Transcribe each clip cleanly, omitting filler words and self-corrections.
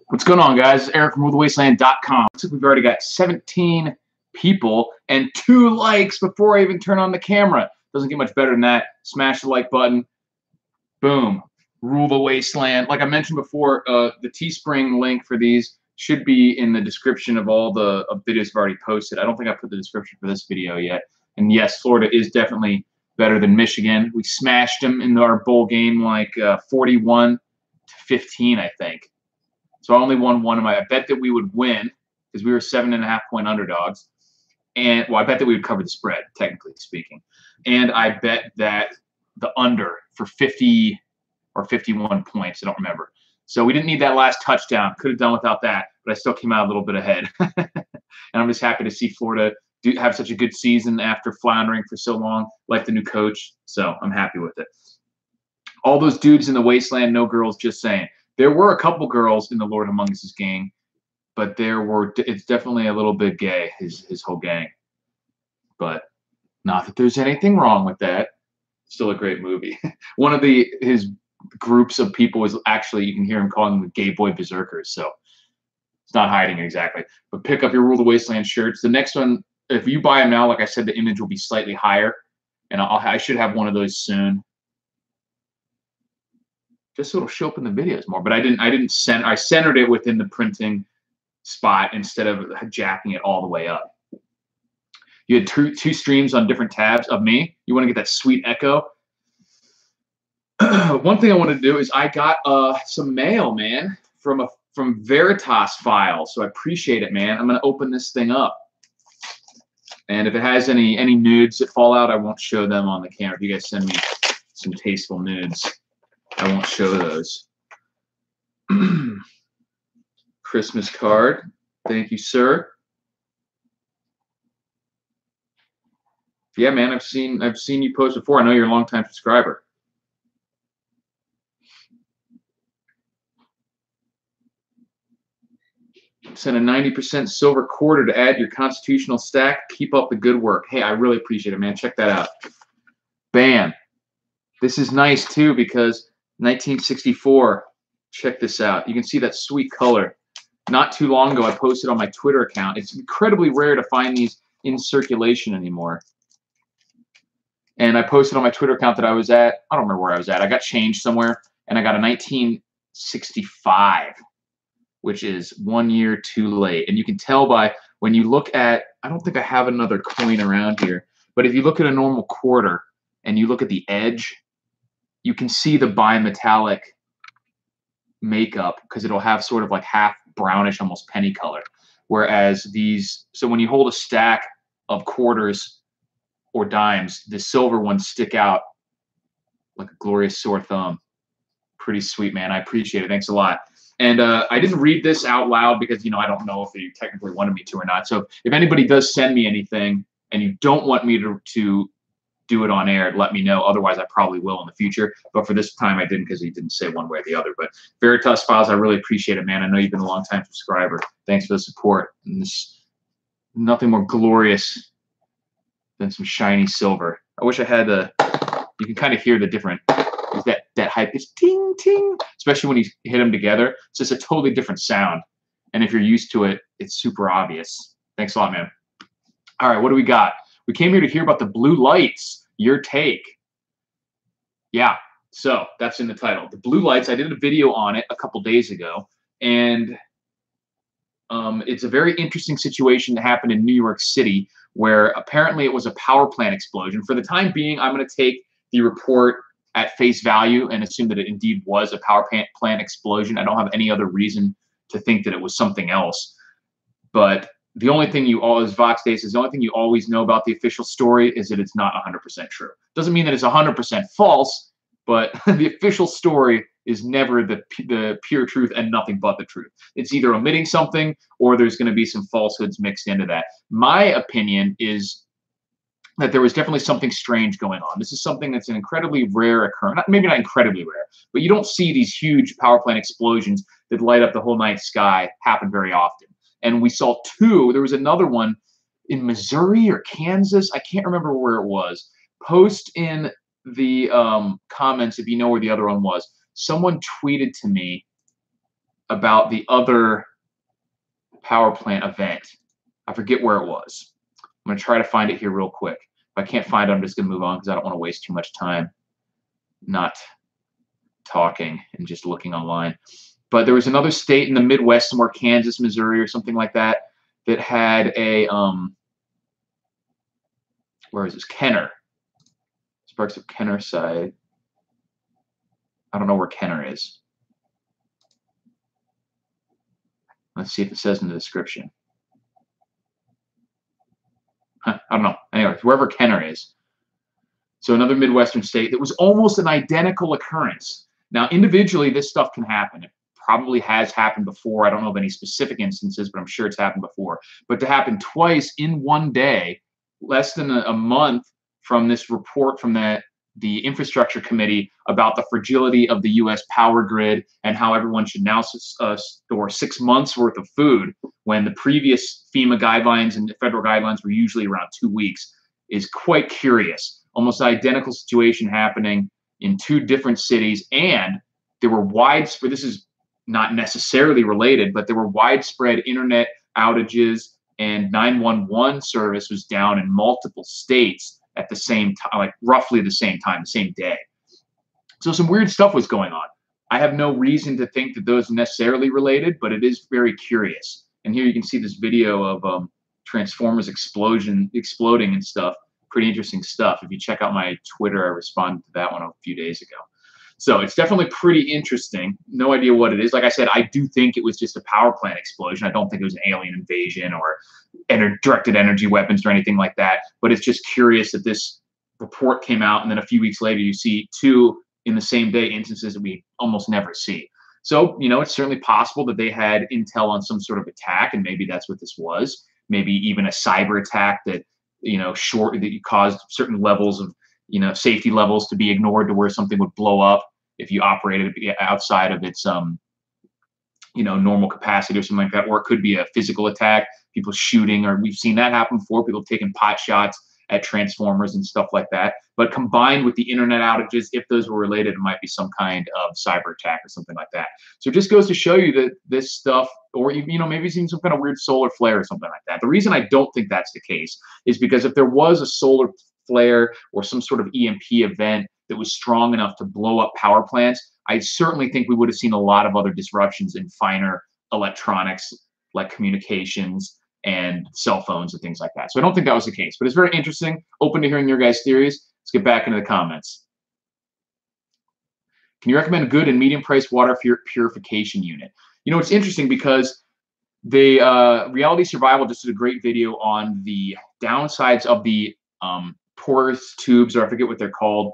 What's going on, guys? Eric from RuleTheWasteland.com. Looks like we've already got 17 people and 2 likes before I even turn on the camera. Doesn't get much better than that. Smash the like button. Boom. Rule the Wasteland. Like I mentioned before, the Teespring link for these should be in the description of all the videos I've already posted. I don't think I put the description for this video yet. And yes, Florida is definitely better than Michigan. We smashed them in our bowl game like 41-15, I think. So I only won one of my. I bet that we would win because we were 7.5-point underdogs, and well, I bet that we would cover the spread, technically speaking, and I bet that the under for 50 or 51 points. I don't remember. So we didn't need that last touchdown. Could have done without that, but I still came out a little bit ahead. And I'm just happy to see Florida have such a good season after floundering for so long, like the new coach. So I'm happy with it. All those dudes in the wasteland, no girls, just saying. There were a couple girls in the Lord Among Us gang, but it's definitely a little bit gay, his whole gang. But not that there's anything wrong with that. Still a great movie. One of his groups of people is actually, you can hear him calling them the gay boy berserkers, so it's not hiding exactly. But pick up your Rule the Wasteland shirts. The next one, if you buy them now, like I said, the image will be slightly higher, and I should have one of those soon. Just so it'll show up in the videos more. But I centered it within the printing spot instead of jacking it all the way up. You had two streams on different tabs of me. You want to get that sweet echo. One thing I want to do is I got some mail, man, from Veritas Files. So I appreciate it, man. I'm gonna open this thing up. And if it has any nudes that fall out, I won't show them on the camera. If you guys send me some tasteful nudes, I won't show those. Christmas card. Thank you, sir. Yeah, man, I've seen you post before. I know you're a longtime subscriber. Send a 90% silver quarter to add your constitutional stack. Keep up the good work. Hey, I really appreciate it, man. Check that out. Bam. This is nice, too, because 1964. Check this out. You can see that sweet color. Not too long ago, I posted on my Twitter account. It's incredibly rare to find these in circulation anymore. And I posted on my Twitter account that I was at, I don't remember where I was at. I got changed somewhere, and I got a 1965, which is 1 year too late. And you can tell by when you look at, I don't think I have another coin around here, but if you look at a normal quarter and you look at the edge, you can see the bimetallic makeup because it'll have sort of like half brownish, almost penny color. Whereas so when you hold a stack of quarters or dimes, the silver ones stick out like a glorious sore thumb. Pretty sweet, man. I appreciate it. Thanks a lot. And I didn't read this out loud because, I don't know if you technically wanted me to or not. So if anybody does send me anything and you don't want me to do it on air, let me know. Otherwise, I probably will in the future. But for this time, I didn't because he didn't say one way or the other. But Veritas Files, I really appreciate it, man. I know you've been a long-time subscriber. Thanks for the support. And this, nothing more glorious than some shiny silver. I wish I had you can kind of hear the different, that high pitch ting ting, especially when you hit them together. It's just a totally different sound. And if you're used to it, it's super obvious. Thanks a lot, man. All right, what do we got? We came here to hear about the blue lights. Your take. Yeah, so that's in the title. The blue lights, I did a video on it a couple days ago, and it's a very interesting situation that happened in New York City where apparently it was a power plant explosion. For the time being, I'm going to take the report at face value and assume that it indeed was a power plant explosion. I don't have any other reason to think that it was something else. But the only thing as Vox Day says, the only thing you always know about the official story is that it's not 100% true. Doesn't mean that it's 100% false, but the official story is never the pure truth and nothing but the truth. It's either omitting something or there's going to be some falsehoods mixed into that. My opinion is that there was definitely something strange going on. This is something that's an incredibly rare occurrence. Maybe not incredibly rare, but you don't see these huge power plant explosions that light up the whole night sky happen very often. And we saw 2. There was another one in Missouri or Kansas. I can't remember where it was. Post in the comments if you know where the other one was. Someone tweeted to me about the other power plant event. I forget where it was. I'm going to try to find it here real quick. If I can't find it, I'm just going to move on because I don't want to waste too much time not talking and just looking online. But there was another state in the Midwest, somewhere Kansas, Missouri, or something like that, that had a where is this? Kenner. Sparks of Kenner side. I don't know where Kenner is. Let's see if it says in the description. I don't know. Anyways, wherever Kenner is. So another Midwestern state that was almost an identical occurrence. Now, individually, this stuff can happen. It probably has happened before. I don't know of any specific instances, but I'm sure it's happened before. But to happen twice in one day, less than a month from this report from the Infrastructure Committee about the fragility of the U.S. power grid and how everyone should now store 6 months worth of food when the previous FEMA guidelines and the federal guidelines were usually around 2 weeks, is quite curious. Almost an identical situation happening in 2 different cities, and there were widespread, this is not necessarily related, but there were widespread internet outages, and 911 service was down in multiple states at the same time, like roughly the same time, the same day. So some weird stuff was going on. I have no reason to think that those are necessarily related, but it is very curious. And here you can see this video of transformers exploding and stuff. Pretty interesting stuff. If you check out my Twitter, I responded to that one a few days ago. So it's definitely pretty interesting. No idea what it is. Like I said, I do think it was just a power plant explosion. I don't think it was an alien invasion or directed energy weapons or anything like that. But it's just curious that this report came out, and then a few weeks later you see 2 in the same day instances that we almost never see. So, you know, it's certainly possible that they had intel on some sort of attack, and maybe that's what this was. Maybe even a cyber attack that, you know, that caused certain levels of, you know, safety levels to be ignored to where something would blow up if you operated outside of its, you know, normal capacity or something like that. Or it could be a physical attack, people shooting, or we've seen that happen before, people taking pot shots at transformers and stuff like that. But combined with the internet outages, if those were related, it might be some kind of cyber attack or something like that. So it just goes to show you that this stuff, or, you know, maybe it's even some kind of weird solar flare or something like that. The reason I don't think that's the case is because if there was a solar flare or some sort of EMP event that was strong enough to blow up power plants, I certainly think we would have seen a lot of other disruptions in finer electronics like communications and cell phones and things like that. So I don't think that was the case, but it's very interesting. Open to hearing your guys' theories. Let's get back into the comments. Can you recommend a good and medium priced water purification unit? You know, it's interesting because the Reality Survival just did a great video on the downsides of the porous tubes, or I forget what they're called,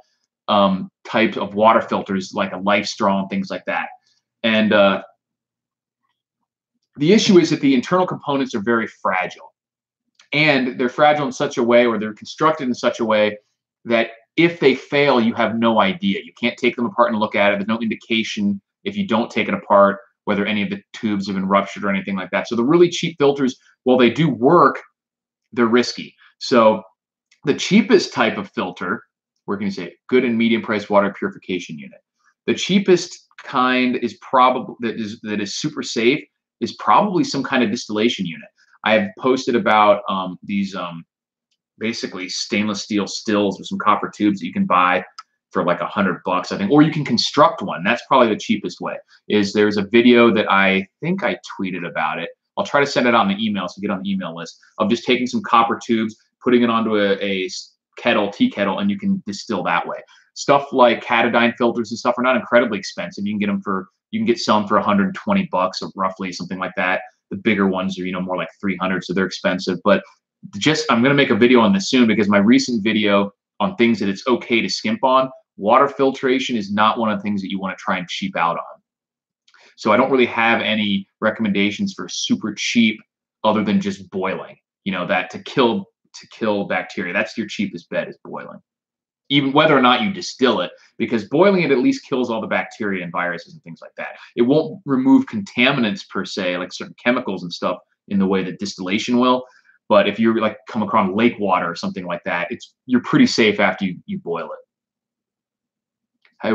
type of water filters like a LifeStraw, things like that. And the issue is that the internal components are very fragile. And they're fragile in such a way, or they're constructed in such a way, that if they fail, you have no idea. You can't take them apart and look at it. There's no indication, if you don't take it apart, whether any of the tubes have been ruptured or anything like that. So the really cheap filters, while they do work, they're risky. So the cheapest type of filter, we're going to say good and medium price water purification unit. The cheapest kind is probably that is super safe is probably some kind of distillation unit. I have posted about these basically stainless steel stills with some copper tubes that you can buy for like $100, I think, or you can construct one. That's probably the cheapest way. There's a video that I think I tweeted about it. I'll try to send it on the email so you get on the email list, of just taking some copper tubes, putting it onto a kettle, tea kettle, and you can distill that way. Stuff like Katadyn filters and stuff are not incredibly expensive. You can get some for $120 or roughly, something like that. The bigger ones are, you know, more like 300, so they're expensive. But I'm going to make a video on this soon, because my recent video on things that it's okay to skimp on, water filtration is not one of the things that you want to try and cheap out on. So I don't really have any recommendations for super cheap other than just boiling. You know, that to kill bacteria, that's your cheapest bet, is boiling. Even whether or not you distill it, because boiling it at least kills all the bacteria and viruses and things like that. It won't remove contaminants per se, like certain chemicals and stuff, in the way that distillation will. But if you're like come across lake water or something like that, you're pretty safe after you boil it.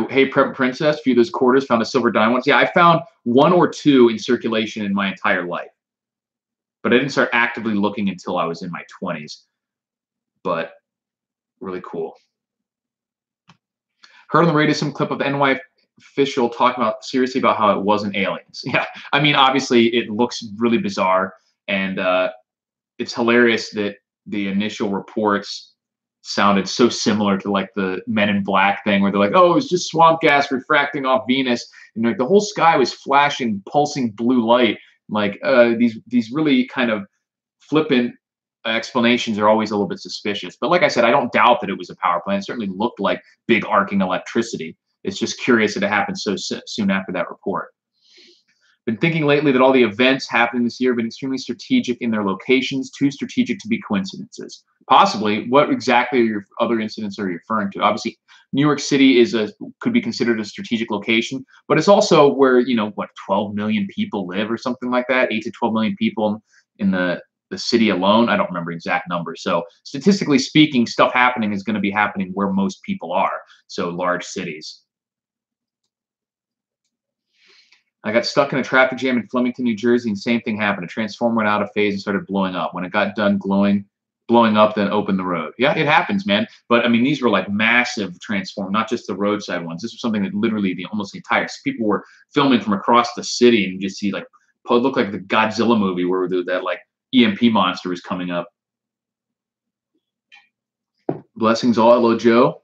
Hey, Prep Princess, a few of those quarters found a silver dime ones. Yeah, I found one or two in circulation in my entire life, but I didn't start actively looking until I was in my 20s. But really cool. Heard on the radio some clip of the NY official talking about seriously about how it wasn't aliens. Yeah, I mean, obviously it looks really bizarre, and it's hilarious that the initial reports sounded so similar to like the Men in Black thing, where they're like, "Oh, it was just swamp gas refracting off Venus," and like the whole sky was flashing, pulsing blue light. Like these really kind of flippant explanations are always a little bit suspicious. But like I said, I don't doubt that it was a power plant. It certainly looked like big arcing electricity. It's just curious that it happened so soon after that report. Been thinking lately that all the events happening this year have been extremely strategic in their locations, too strategic to be coincidences. Possibly. What exactly are your other incidents are you referring to? Obviously, New York City could be considered a strategic location, but it's also where 12 million people live or something like that, 8 to 12 million people in the city alone. I don't remember exact numbers. So statistically speaking, stuff happening is going to be happening where most people are. So large cities. I got stuck in a traffic jam in Flemington, New Jersey, and same thing happened. A transformer went out of phase and started blowing up. When it got done blowing up, then opened the road. Yeah, it happens, man. But I mean, these were like massive transformers, not just the roadside ones. This was something that literally almost the entire people were filming from across the city, and you just see like it looked like the Godzilla movie where that like EMP monster was coming up. Blessings all. Hello, Joe.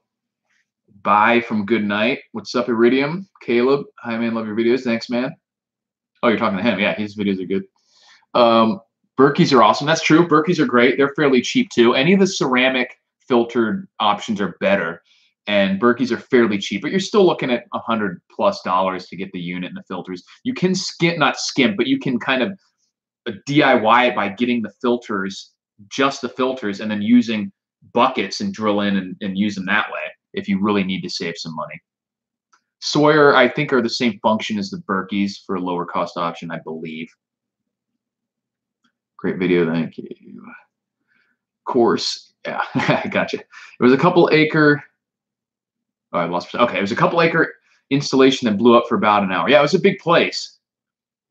Bye from Good Night. What's up, Iridium? Caleb. Hi, man. Love your videos. Thanks, man. Oh, you're talking to him. Yeah, his videos are good. Berkeys are awesome. That's true. Berkeys are great. They're fairly cheap, too. Any of the ceramic filtered options are better, and Berkeys are fairly cheap. But you're still looking at $100+ to get the unit and the filters. You can not skimp, but you can kind of DIY it by getting the filters, just the filters, and then using buckets and drill in and use them that way if you really need to save some money. Sawyer, I think, are the same function as the Berkeys for a lower cost option, I believe. Great video, thank you. Course, yeah, I gotcha. It was a couple acre. Oh, I lost. Okay, it was a couple acre installation that blew up for about an hour. Yeah, it was a big place.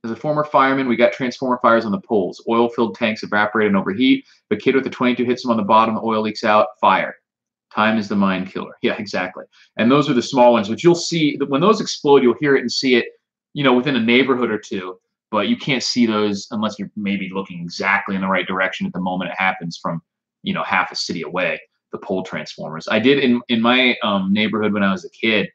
As a former fireman, we got transformer fires on the poles. Oil-filled tanks evaporate and overheat. The kid with the 22 hits him on the bottom. The oil leaks out. Fire. Time is the mind killer. Yeah, exactly. And those are the small ones, which you'll see when those explode, you'll hear it and see it, within a neighborhood or two. But you can't see those unless you're maybe looking exactly in the right direction at the moment it happens from, half a city away. The pole transformers. I did in my neighborhood when I was a kid.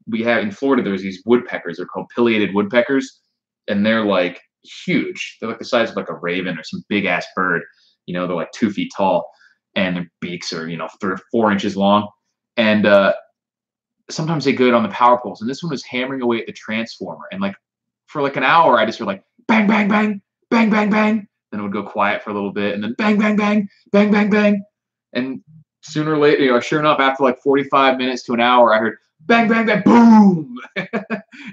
We have in Florida. There's these woodpeckers. They're called pileated woodpeckers, and they're like huge. They're like the size of like a raven or some big ass bird. They're like 2 feet tall. And their beaks are 3 or 4 inches long, and sometimes they go on the power poles. And this one was hammering away at the transformer, and like for like an hour, I just heard like bang, bang, bang, bang, bang, bang. Then it would go quiet for a little bit, and then bang, bang, bang, bang, bang, bang. And sooner or later, sure enough, after like 45 minutes to an hour, I heard bang, bang, bang, boom.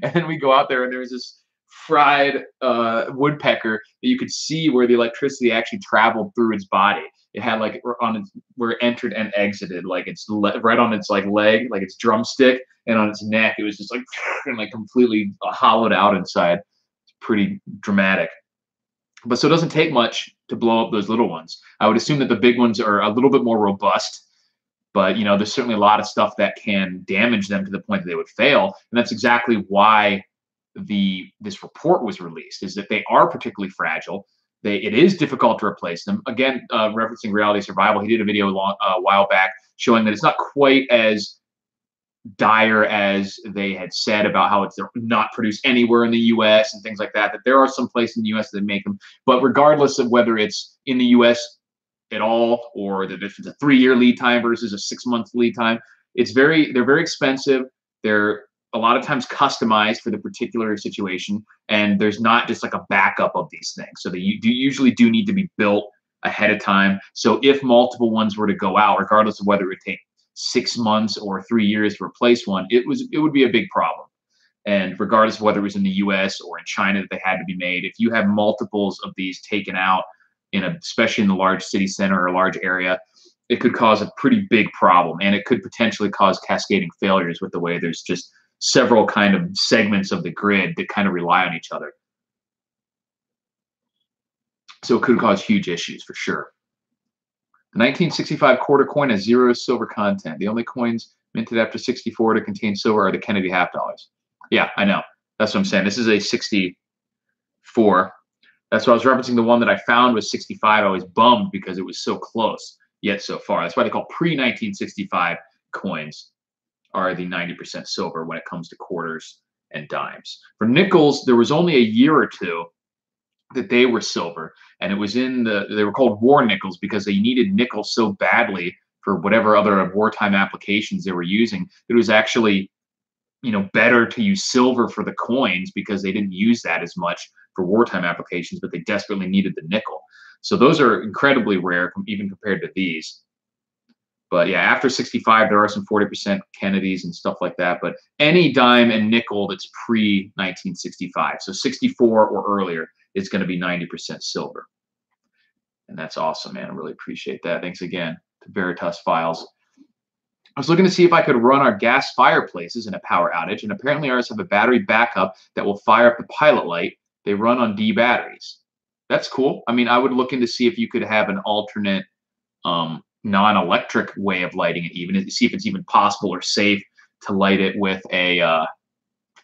And then we go out there, and there's this fried woodpecker that you could see where the electricity actually traveled through its body. It had like where it entered and exited, like it's right on its like leg, like its drumstick, and on its neck, it was just like and like completely hollowed out inside. It's pretty dramatic. But so it doesn't take much to blow up those little ones. I would assume that the big ones are a little bit more robust, but there's certainly a lot of stuff that can damage them to the point that they would fail, and that's exactly why this report was released. Is that they are particularly fragile. It is difficult to replace them. Again, referencing Reality Survival, he did a video a while back showing that it's not quite as dire as they had said about how they're not produced anywhere in the U.S. and things like that. That there are some places in the U.S. that make them, but regardless of whether it's in the U.S. at all or that if it's a 3-year lead time versus a 6-month lead time, they're very expensive. They're a lot of times customized for the particular situation, and there's not just like a backup of these things. So they usually do need to be built ahead of time. So if multiple ones were to go out, regardless of whether it would take 6 months or 3 years to replace one, it would be a big problem. And regardless of whether it was in the US or in China that they had to be made, if you have multiples of these taken out especially in the large city center or large area, it could cause a pretty big problem, and it could potentially cause cascading failures with the way there's just several kind of segments of the grid that kind of rely on each other. So it could cause huge issues for sure. The 1965 quarter coin has 0 silver content. The only coins minted after 64 to contain silver are the Kennedy half dollars. Yeah, I know. That's what I'm saying. This is a 64. That's why I was referencing the one that I found was 65. I was bummed because it was so close yet so far. That's why they call pre-1965 coins are the 90% silver when it comes to quarters and dimes. For nickels, there was only a year or two that they were silver, and it was they were called war nickels because they needed nickel so badly for whatever other wartime applications they were using. It was actually, better to use silver for the coins because they didn't use that as much for wartime applications, but they desperately needed the nickel. So those are incredibly rare, even compared to these. But yeah, after 65, there are some 40% Kennedys and stuff like that. But any dime and nickel that's pre-1965, so 64 or earlier, is going to be 90% silver. And that's awesome, man. I really appreciate that. Thanks again to Veritas Files. I was looking to see if I could run our gas fireplaces in a power outage, and apparently ours have a battery backup that will fire up the pilot light. They run on D batteries. That's cool. I mean, I would look into see if you could have an alternate non-electric way of lighting it, even see if it's even possible or safe to light it with a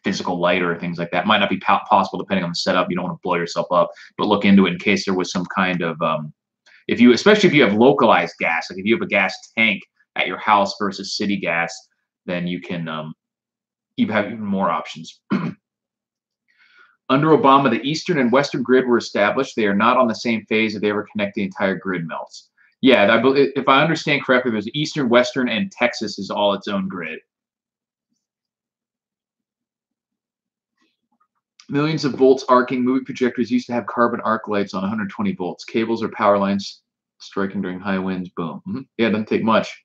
physical lighter or things like that. Might not be possible depending on the setup. You don't want to blow yourself up, but look into it in case there was some kind of especially if you have localized gas, like if you have a gas tank at your house versus city gas, then you can you have even more options. Under Obama, the Eastern and Western grid were established. They are not on the same phase. If they ever connect, the entire grid melts. Yeah, if I understand correctly, there's Eastern, Western, and Texas is all its own grid. Millions of volts arcing movie projectors used to have carbon arc lights on 120 volts. Cables or power lines striking during high winds. Boom. Yeah, it doesn't take much.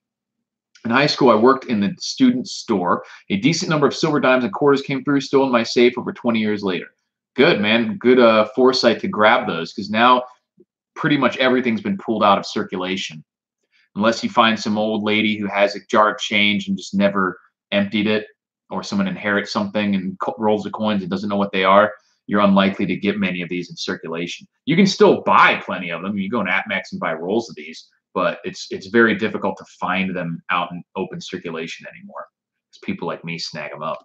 In high school, I worked in the student store. A decent number of silver dimes and quarters came through, still in my safe over 20 years later. Good, man. Good foresight to grab those, because now pretty much everything's been pulled out of circulation. Unless you find some old lady who has a jar of change and just never emptied it, or someone inherits something and rolls the coins and doesn't know what they are, you're unlikely to get many of these in circulation. You can still buy plenty of them. You go to APMEX and buy rolls of these, but it's very difficult to find them out in open circulation anymore, because people like me snag them up.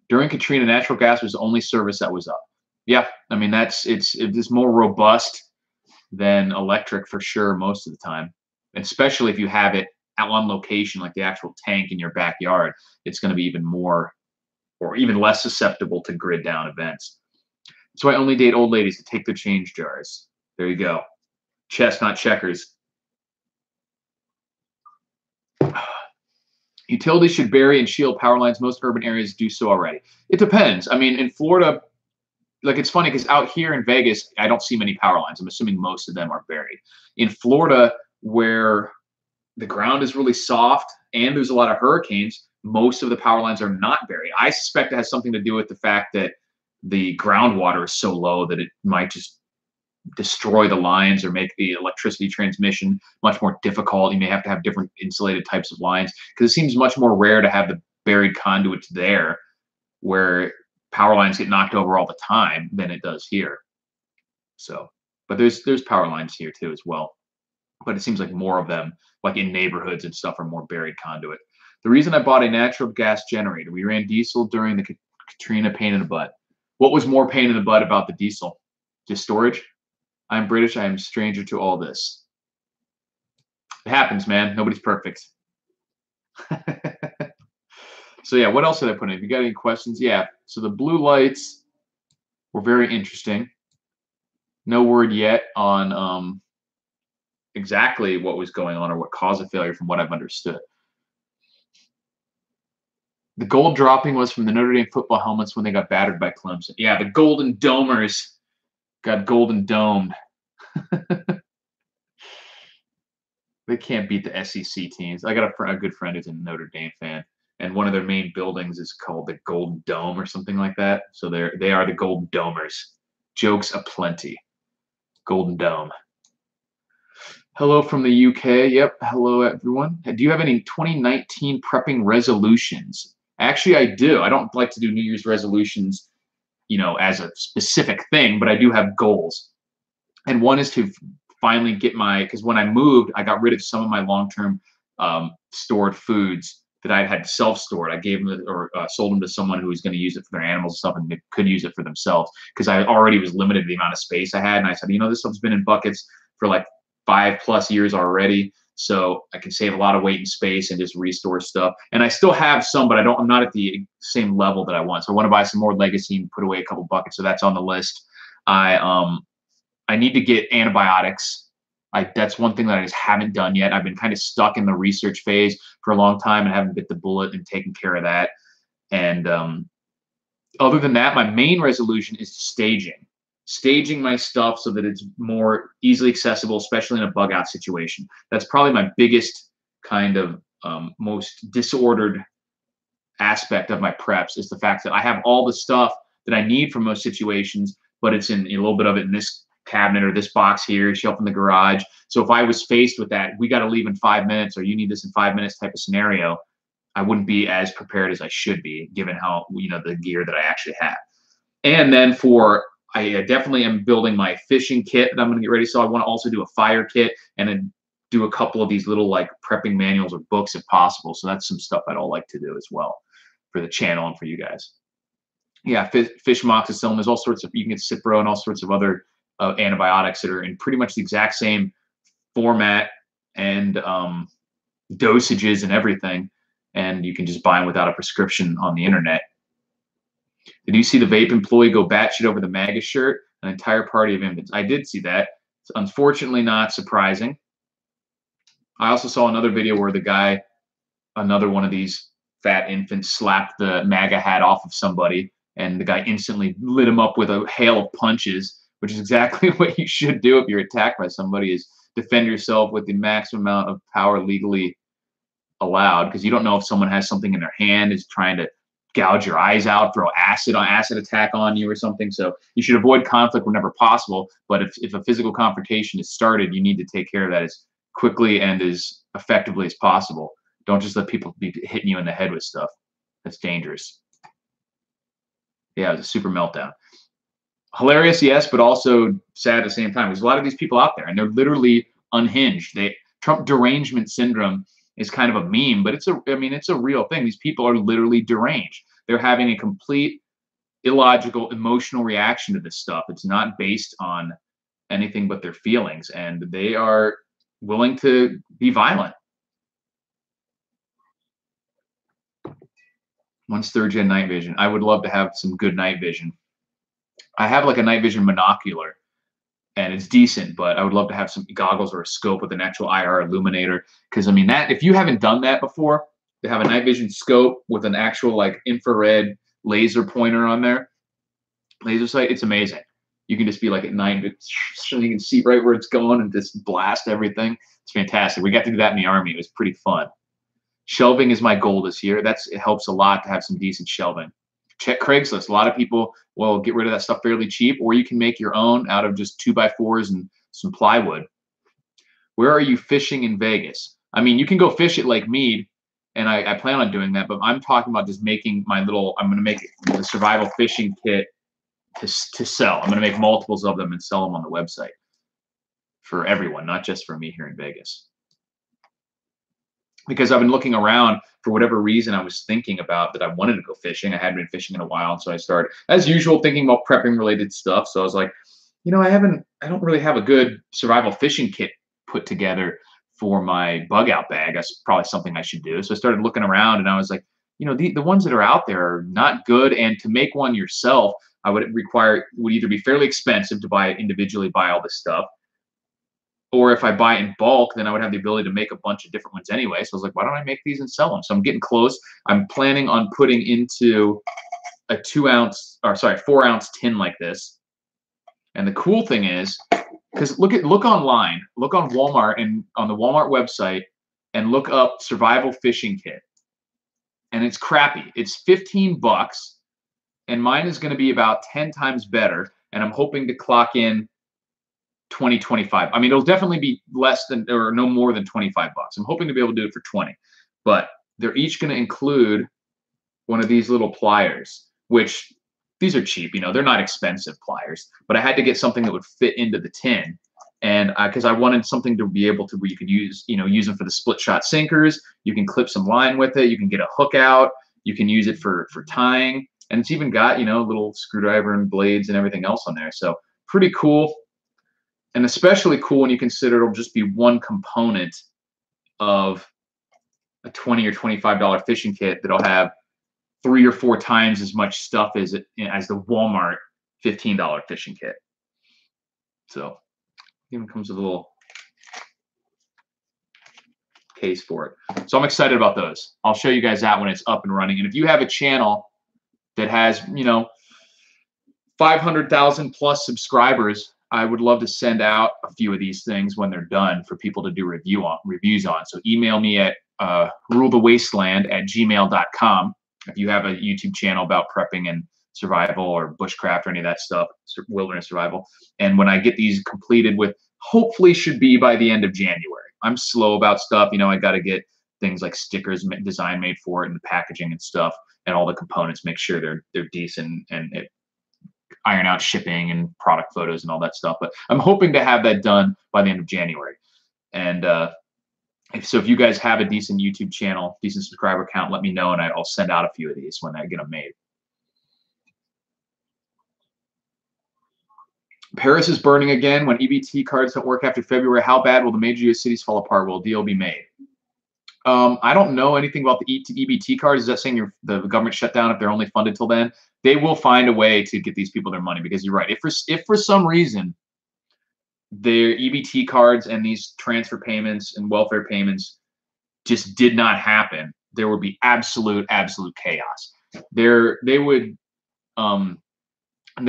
During Katrina, natural gas was the only service that was up. Yeah, I mean it's more robust than electric for sure most of the time, especially if you have it at one location, like the actual tank in your backyard. It's going to be even more or even less susceptible to grid down events. So I only date old ladies to take their change jars. There you go. Chess, not checkers. Utilities should bury and shield power lines. Most urban areas do so already. It depends. I mean, in Florida, like, it's funny because out here in Vegas, I don't see many power lines. I'm assuming most of them are buried. In Florida, where the ground is really soft and there's a lot of hurricanes, most of the power lines are not buried. I suspect it has something to do with the fact that the groundwater is so low that it might just destroy the lines or make the electricity transmission much more difficult. You may have to have different insulated types of lines, because it seems much more rare to have the buried conduits there where power lines get knocked over all the time than it does here. So, but there's power lines here too as well, but it seems like more of them, like in neighborhoods and stuff, are more buried conduit. The reason I bought a natural gas generator, we ran diesel during the Katrina, pain in the butt. What was more pain in the butt about the diesel? Just storage? I'm British. I am a stranger to all this. It happens, man. Nobody's perfect. So yeah, what else did I put in? If you got any questions, yeah. So the blue lights were very interesting. No word yet on exactly what was going on or what caused the failure, from what I've understood. The gold dropping was from the Notre Dame football helmets when they got battered by Clemson. Yeah, the Golden Domers got golden domed. They can't beat the SEC teams. I got a good friend who's a Notre Dame fan, and one of their main buildings is called the Golden Dome or something like that. So they are the Golden Domers. Jokes aplenty. Golden Dome. Hello from the UK. Yep. Hello, everyone. Do you have any 2019 prepping resolutions? Actually, I do. I don't like to do New Year's resolutions, as a specific thing, but I do have goals. And one is to finally get because when I moved, I got rid of some of my long-term stored foods that I had self-stored. I gave them or sold them to someone who was going to use it for their animals and stuff, and they could use it for themselves because I already was limited to the amount of space I had. And I said, this stuff's been in buckets for like 5+ years already. So I can save a lot of weight and space and just restore stuff. And I still have some, but I'm not at the same level that I want. So I want to buy some more Legacy and put away a couple buckets. So that's on the list. I need to get antibiotics. That's one thing that I just haven't done yet. I've been kind of stuck in the research phase for a long time and haven't bit the bullet and taken care of that. And other than that, my main resolution is staging my stuff so that it's more easily accessible, especially in a bug out situation. That's probably my biggest kind of most disordered aspect of my preps is the fact that I have all the stuff that I need for most situations, but it's in a little bit of it in this cabinet or this box here, shelf in the garage. So if I was faced with that, we got to leave in 5 minutes, or you need this in 5 minutes type of scenario, I wouldn't be as prepared as I should be, given how the gear that I actually have. And then I definitely am building my fishing kit that I'm going to get ready. So I want to also do a fire kit and then do a couple of these little like prepping manuals or books if possible. So that's some stuff I'd all like to do as well for the channel and for you guys. Yeah, fish amoxicillin. There's all sorts of, you can get Cipro and all sorts of other antibiotics that are in pretty much the exact same format and dosages and everything. And you can just buy them without a prescription on the internet. Did you see the vape employee go batshit over the MAGA shirt? An entire party of infants. I did see that. It's unfortunately not surprising. I also saw another video where the guy, another one of these fat infants, slapped the MAGA hat off of somebody, and the guy instantly lit him up with a hail of punches, which is exactly what you should do if you're attacked by somebody, is defend yourself with the maximum amount of power legally allowed, because you don't know if someone has something in their hand, is trying to gouge your eyes out, throw acid attack on you or something. So you should avoid conflict whenever possible. But if a physical confrontation is started, you need to take care of that as quickly and as effectively as possible. Don't just let people be hitting you in the head with stuff. That's dangerous. Yeah, it was a super meltdown. Hilarious, yes, but also sad at the same time. There's a lot of these people out there, and they're literally unhinged. Trump derangement syndrome is kind of a meme, but it's a real thing. These people are literally deranged. They're having a complete illogical emotional reaction to this stuff. It's not based on anything but their feelings, and they are willing to be violent. Once third gen night vision. I would love to have some good night vision. I have like a night vision monocular, and it's decent, but I would love to have some goggles or a scope with an actual IR illuminator. Because that if you haven't done that before, to have a night vision scope with an actual like infrared laser pointer on there, laser sight, it's amazing. You can just be like at night, so you can see right where it's going and just blast everything. It's fantastic. We got to do that in the Army. It was pretty fun. Shelving is my goal this year. It helps a lot to have some decent shelving. Check Craigslist. A lot of people will get rid of that stuff fairly cheap, or you can make your own out of just 2x4s and some plywood. Where are you fishing in Vegas? I mean, you can go fish at Lake Mead, and I plan on doing that, but I'm talking about just making I'm going to make the survival fishing kit to sell. I'm going to make multiples of them and sell them on the website for everyone, not just for me here in Vegas. Because I've been looking around for whatever reason. I was thinking about that I wanted to go fishing. I hadn't been fishing in a while, and so I started, as usual, thinking about prepping related stuff. So I was like, I don't really have a good survival fishing kit put together for my bug out bag. That's probably something I should do. So I started looking around, and I was like, the ones that are out there are not good. And to make one yourself, would either be fairly expensive to individually buy all this stuff, or if I buy in bulk, then I would have the ability to make a bunch of different ones anyway. So I was like, why don't I make these and sell them? So I'm getting close. I'm planning on putting into a 4-ounce tin like this. And the cool thing is, because look online, look on Walmart and on the Walmart website, and look up survival fishing kit. And it's crappy. It's $15, and mine is going to be about 10 times better. And I'm hoping to clock in 20, 25. I mean, it'll definitely be less than or no more than 25 bucks. I'm hoping to be able to do it for 20, but they're each going to include one of these little pliers, which these are cheap, you know, they're not expensive pliers, but I had to get something that would fit into the tin. And because I wanted something to be able to where you could use, you know, use them for the split shot sinkers. You can clip some line with it. You can get a hook out. You can use it for tying. And it's even got, you know, little screwdriver and blades and everything else on there. So pretty cool. And especially cool when you consider it'll just be one component of a $20 or $25 fishing kit that'll have 3 or 4 times as much stuff as the Walmart $15 fishing kit. So even comes with a little case for it. So I'm excited about those. I'll show you guys that when it's up and running. And if you have a channel that has, you know, 500,000 plus subscribers, I would love to send out a few of these things when they're done for people to do reviews on. So email me at rulethewasteland@gmail.com if you have a YouTube channel about prepping and survival or bushcraft or any of that stuff, wilderness survival. And when I get these completed with, hopefully should be by the end of January. I'm slow about stuff. You know, I got to get things like stickers design made for it and the packaging and stuff and all the components, make sure they're decent and iron out shipping and product photos and all that stuff. But I'm hoping to have that done by the end of January. And so if you guys have a decent YouTube channel, decent subscriber count, let me know and I'll send out a few of these when I get them made. Paris is burning again. When EBT cards don't work after February, how bad will the major U.S. cities fall apart? Will a deal be made? I don't know anything about the EBT cards. Is that saying the government shut down if they're only funded till then? They will find a way to get these people their money, because you're right. If for some reason their EBT cards and these transfer payments and welfare payments just did not happen, there would be absolute chaos. They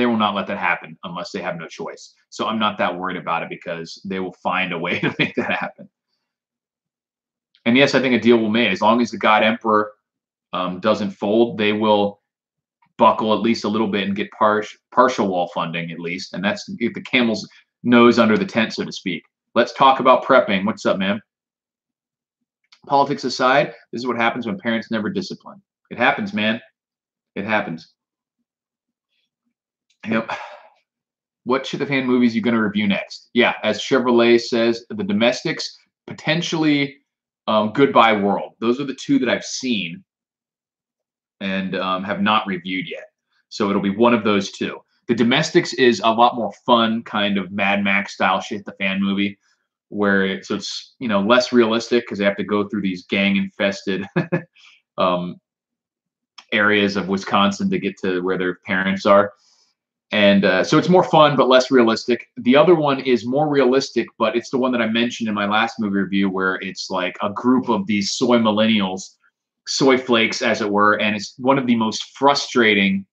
will not let that happen unless they have no choice. So I'm not that worried about it because they will find a way to make that happen. And yes, I think a deal will be made. As long as the God Emperor doesn't fold, they will buckle at least a little bit and get partial wall funding at least. And that's the camel's nose under the tent, so to speak. Let's talk about prepping. What's up, man? Politics aside, this is what happens when parents never discipline. It happens, man. It happens. Yep. What shit the fan movies are you going to review next? Yeah, as Chevrolet says, The Domestics, potentially Goodbye World. Those are the two that I've seen and have not reviewed yet. So it'll be one of those two. The Domestics is a lot more fun, kind of Mad Max style shit the fan movie, where it's you know, less realistic because they have to go through these gang infested areas of Wisconsin to get to where their parents are. And so it's more fun, but less realistic. The other one is more realistic, but it's the one that I mentioned in my last movie review, where it's like a group of these soy millennials, soy flakes, as it were. And it's one of the most frustrating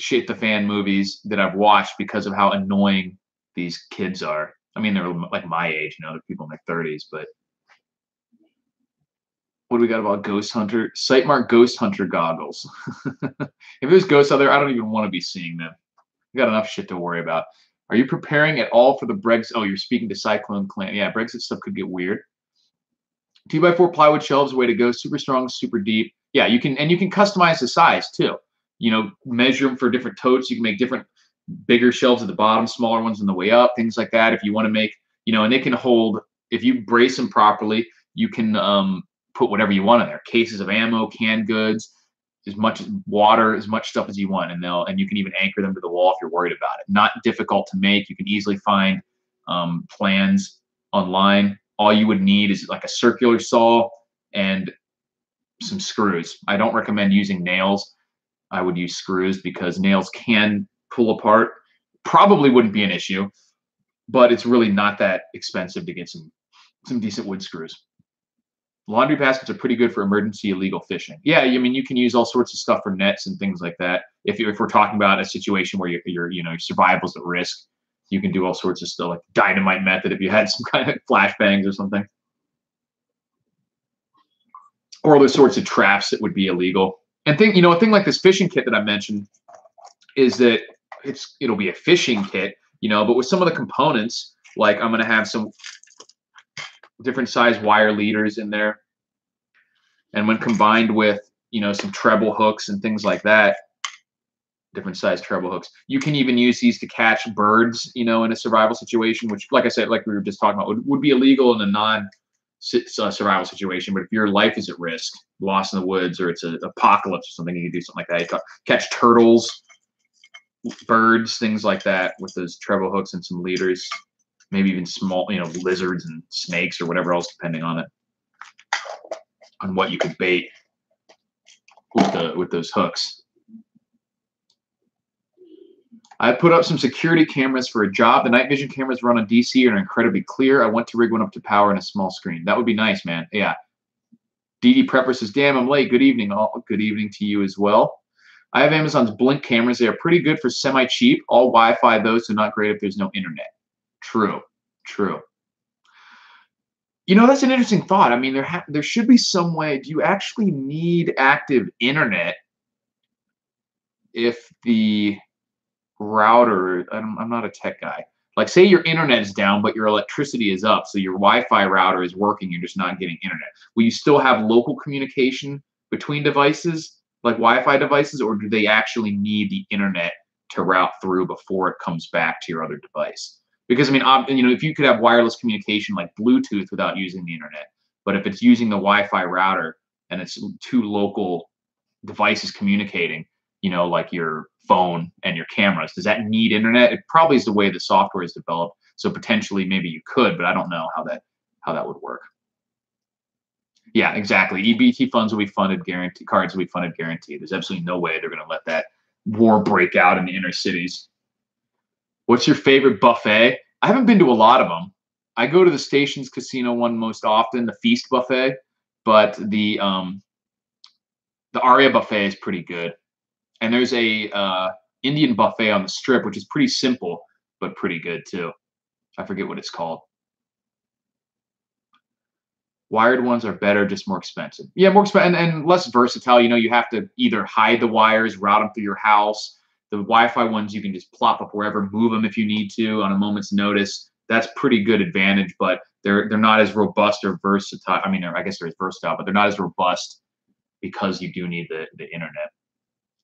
shit the fan movies that I've watched because of how annoying these kids are. I mean, they're like my age, you know, they're people in their 30s, but what do we got about Ghost Hunter? Sightmark Ghost Hunter goggles. If there's ghosts out there, I don't even want to be seeing them. We got enough shit to worry about. Are you preparing at all for the Brexit? Oh, you're speaking to Cyclone Clan. Yeah, Brexit stuff could get weird. 2x4 plywood shelves, way to go. Super strong, super deep. Yeah, you can customize the size too. You know, measure them for different totes. You can make different bigger shelves at the bottom, smaller ones on the way up, things like that. If you want to make, you know, and they can hold, if you brace them properly, you can put whatever you want in there. Cases of ammo, canned goods, as much water, as much stuff as you want, and you can even anchor them to the wall if you're worried about it. Not difficult to make. You can easily find plans online. All you would need is like a circular saw and some screws. I don't recommend using nails. I would use screws because nails can pull apart. Probably wouldn't be an issue, but it's really not that expensive to get some decent wood screws. Laundry baskets are pretty good for emergency illegal fishing. Yeah, I mean, you can use all sorts of stuff for nets and things like that. If we're talking about a situation where your survival's at risk, you can do all sorts of stuff, like dynamite method if you had some kind of flashbangs or something. Or other sorts of traps that would be illegal. And a thing like this fishing kit that I mentioned is that it'll be a fishing kit, but with some of the components, Like I'm going to have some different size wire leaders in there. And when combined with, you know, some treble hooks and things like that, different size treble hooks, you can even use these to catch birds, you know, in a survival situation, which, like I said, like we were just talking about, would be illegal in a non-survival situation. But if your life is at risk, lost in the woods, or it's an apocalypse or something, you can do something like that. You catch turtles, birds, things like that with those treble hooks and some leaders. Maybe even small, you know, lizards and snakes or whatever else, depending on it, on what you could bait with those hooks. I put up some security cameras for a job. The night vision cameras run on DC and are incredibly clear. I want to rig one up to power and a small screen. That would be nice, man. Yeah. DD Prepper says, damn, I'm late. Good evening. Oh, good evening to you as well. I have Amazon's Blink cameras. They are pretty good for semi-cheap. All Wi-Fi, though, so not great if there's no internet. True. True. You know, that's an interesting thought. I mean, there should be some way. Do you actually need active internet if the router, I'm not a tech guy. Like, say your internet is down, but your electricity is up, so your Wi-Fi router is working, you're just not getting internet. Will you still have local communication between devices, like Wi-Fi devices, or do they actually need the internet to route through before it comes back to your other device? Because, I mean, you know, if you could have wireless communication like Bluetooth without using the internet, but if it's using the Wi-Fi router and it's two local devices communicating, you know, like your phone and your cameras, does that need internet? It probably is the way the software is developed. So potentially maybe you could, but I don't know how that would work. Yeah, exactly. EBT funds will be funded guaranteed. Cards will be funded guaranteed. There's absolutely no way they're going to let that war break out in the inner cities. What's your favorite buffet? I haven't been to a lot of them. I go to the Stations Casino one most often, the Feast buffet, but the Aria buffet is pretty good. And there's a Indian buffet on the Strip, which is pretty simple, but pretty good too. I forget what it's called. Wired ones are better, just more expensive. Yeah, more expensive and less versatile. You know, you have to either hide the wires, route them through your house. The Wi-Fi ones, you can just plop up wherever, move them if you need to on a moment's notice. That's pretty good advantage, but they're not as robust or versatile. I mean, I guess they're as versatile, but they're not as robust because you do need the internet.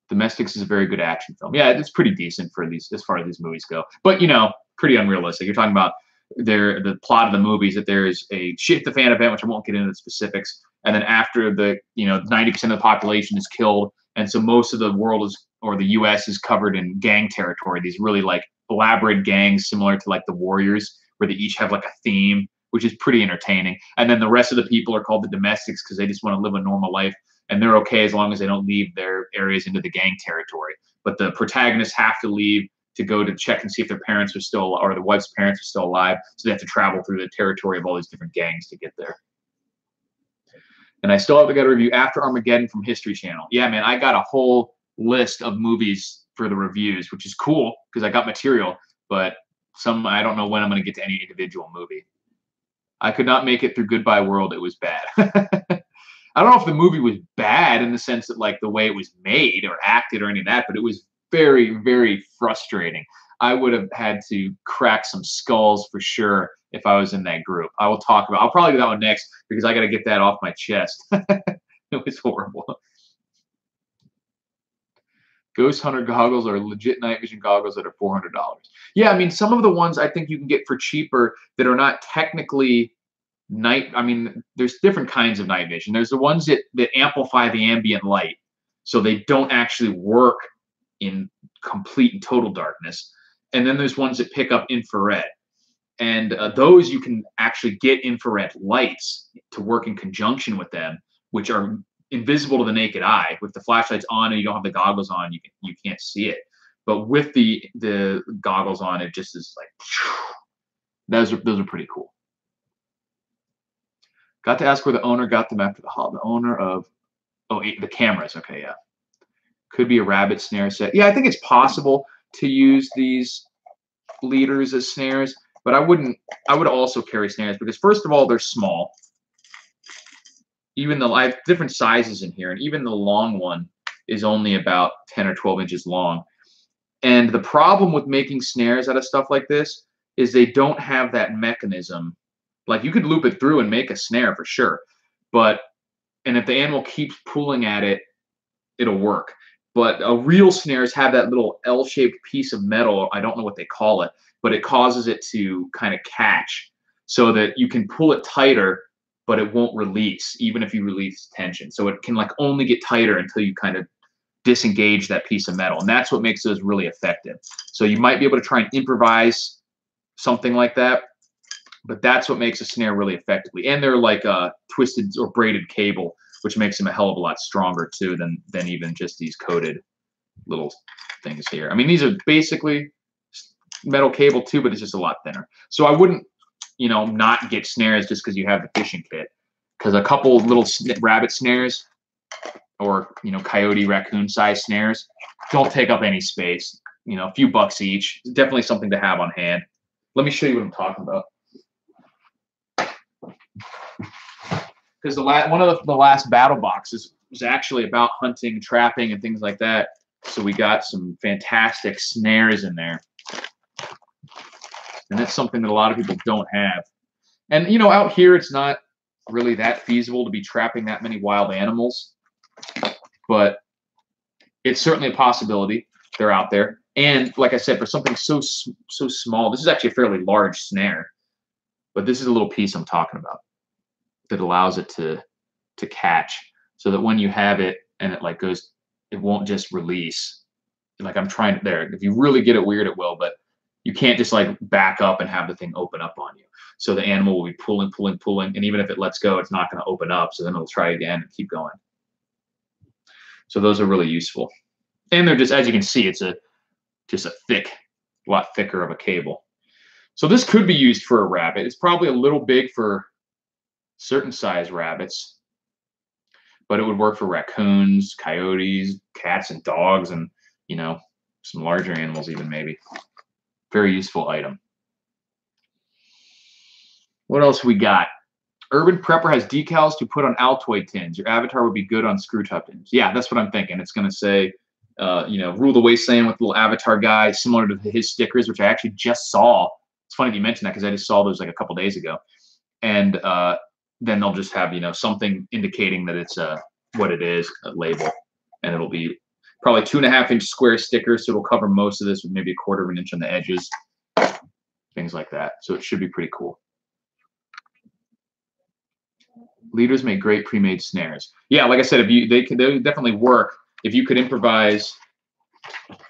Domestics is a very good action film. Yeah, it's pretty decent for these as far as these movies go. But, you know, pretty unrealistic. You're talking about the plot of the movies that there is a shit the fan event, which I won't get into the specifics, and then after the 90% of the population is killed, and so most of the world is, or the U.S. is covered in gang territory. These really like elaborate gangs similar to like the Warriors, where they each have like a theme, which is pretty entertaining. And then the rest of the people are called the domestics because they just want to live a normal life, and they're okay as long as they don't leave their areas into the gang territory. But the protagonists have to leave to go to check and see if their parents are still, or the wife's parents are still alive. So they have to travel through the territory of all these different gangs to get there. And I still have to get a review After Armageddon from History Channel. Yeah, man, I got a whole list of movies for the reviews, which is cool because I got material, but I don't know when I'm going to get to any individual movie. I could not make it through Goodbye World. It was bad. I don't know if the movie was bad in the sense that like the way it was made or acted or any of that, but it was very, very frustrating. I would have had to crack some skulls for sure if I was in that group. I'll probably do that one next because I got to get that off my chest. It was horrible. Ghost Hunter goggles are legit night vision goggles that are $400. Yeah, I mean, some of the ones I think you can get for cheaper that are not technically I mean, there's different kinds of night vision. There's the ones that amplify the ambient light, so they don't actually work in complete and total darkness. And then there's ones that pick up infrared. And those you can actually get infrared lights to work in conjunction with them, which are invisible to the naked eye. With the flashlights on and you don't have the goggles on, you can't see it. But with the goggles on, it just is like, those are pretty cool. Got to ask where the owner got them after the holiday. The owner of, the cameras. Okay, yeah. Could be a rabbit snare set. Yeah, I think it's possible to use these leaders as snares, but I would also carry snares because first of all, they're small. Even though I have different sizes in here, and even the long one is only about 10 or 12 inches long. And the problem with making snares out of stuff like this is they don't have that mechanism. Like you could loop it through and make a snare for sure, but and if the animal keeps pulling at it, it'll work. But real snares have that little L-shaped piece of metal. I don't know what they call it, but it causes it to kind of catch so that you can pull it tighter, but it won't release, even if you release tension. So it can like only get tighter until you kind of disengage that piece of metal. And that's what makes those really effective. So you might be able to try and improvise something like that, but that's what makes a snare really effectively. And they're like twisted or braided cable, which makes them a hell of a lot stronger too than even just these coated little things here. I mean, these are basically metal cable too, but it's just a lot thinner. So I wouldn't, you know, not get snares just because you have the fishing kit, because a couple little rabbit snares or, you know, coyote raccoon size snares don't take up any space. You know, a few bucks each. It's definitely something to have on hand. Let me show you what I'm talking about. Because one of the last battle boxes was actually about hunting, trapping, and things like that. So we got some fantastic snares in there. And that's something that a lot of people don't have. And, you know, out here, it's not really that feasible to be trapping that many wild animals. But it's certainly a possibility. They're out there. And like I said, for something so small, this is actually a fairly large snare. But this is a little piece I'm talking about that allows it to catch, so that when you have it and it like goes, it won't just release. Like I'm trying to, there, if you really get it weird, it will, but you can't just like back up and have the thing open up on you. So the animal will be pulling, and even if it lets go, it's not going to open up. So then it'll try again and keep going. So those are really useful. And they're just, as you can see, it's just a lot thicker of a cable. So this could be used for a rabbit. It's probably a little big for certain size rabbits, but it would work for raccoons, coyotes, cats, and dogs, and, you know, some larger animals even maybe. Very useful item. What else we got? Urban Prepper has decals to put on Altoid tins. Your avatar would be good on screw top tins. Yeah, that's what I'm thinking. It's going to say, you know, Rule the Wasteland with the little avatar guy, similar to his stickers, which I actually just saw. It's funny you mentioned that because I just saw those like a couple days ago. And then they'll just have, you know, something indicating that it's what it is, a label. And it'll be probably 2.5-inch square stickers, so it'll cover most of this with maybe 1/4 of an inch on the edges, things like that. So it should be pretty cool. Leaders make great pre-made snares. Yeah, like I said, if they definitely work. If you could improvise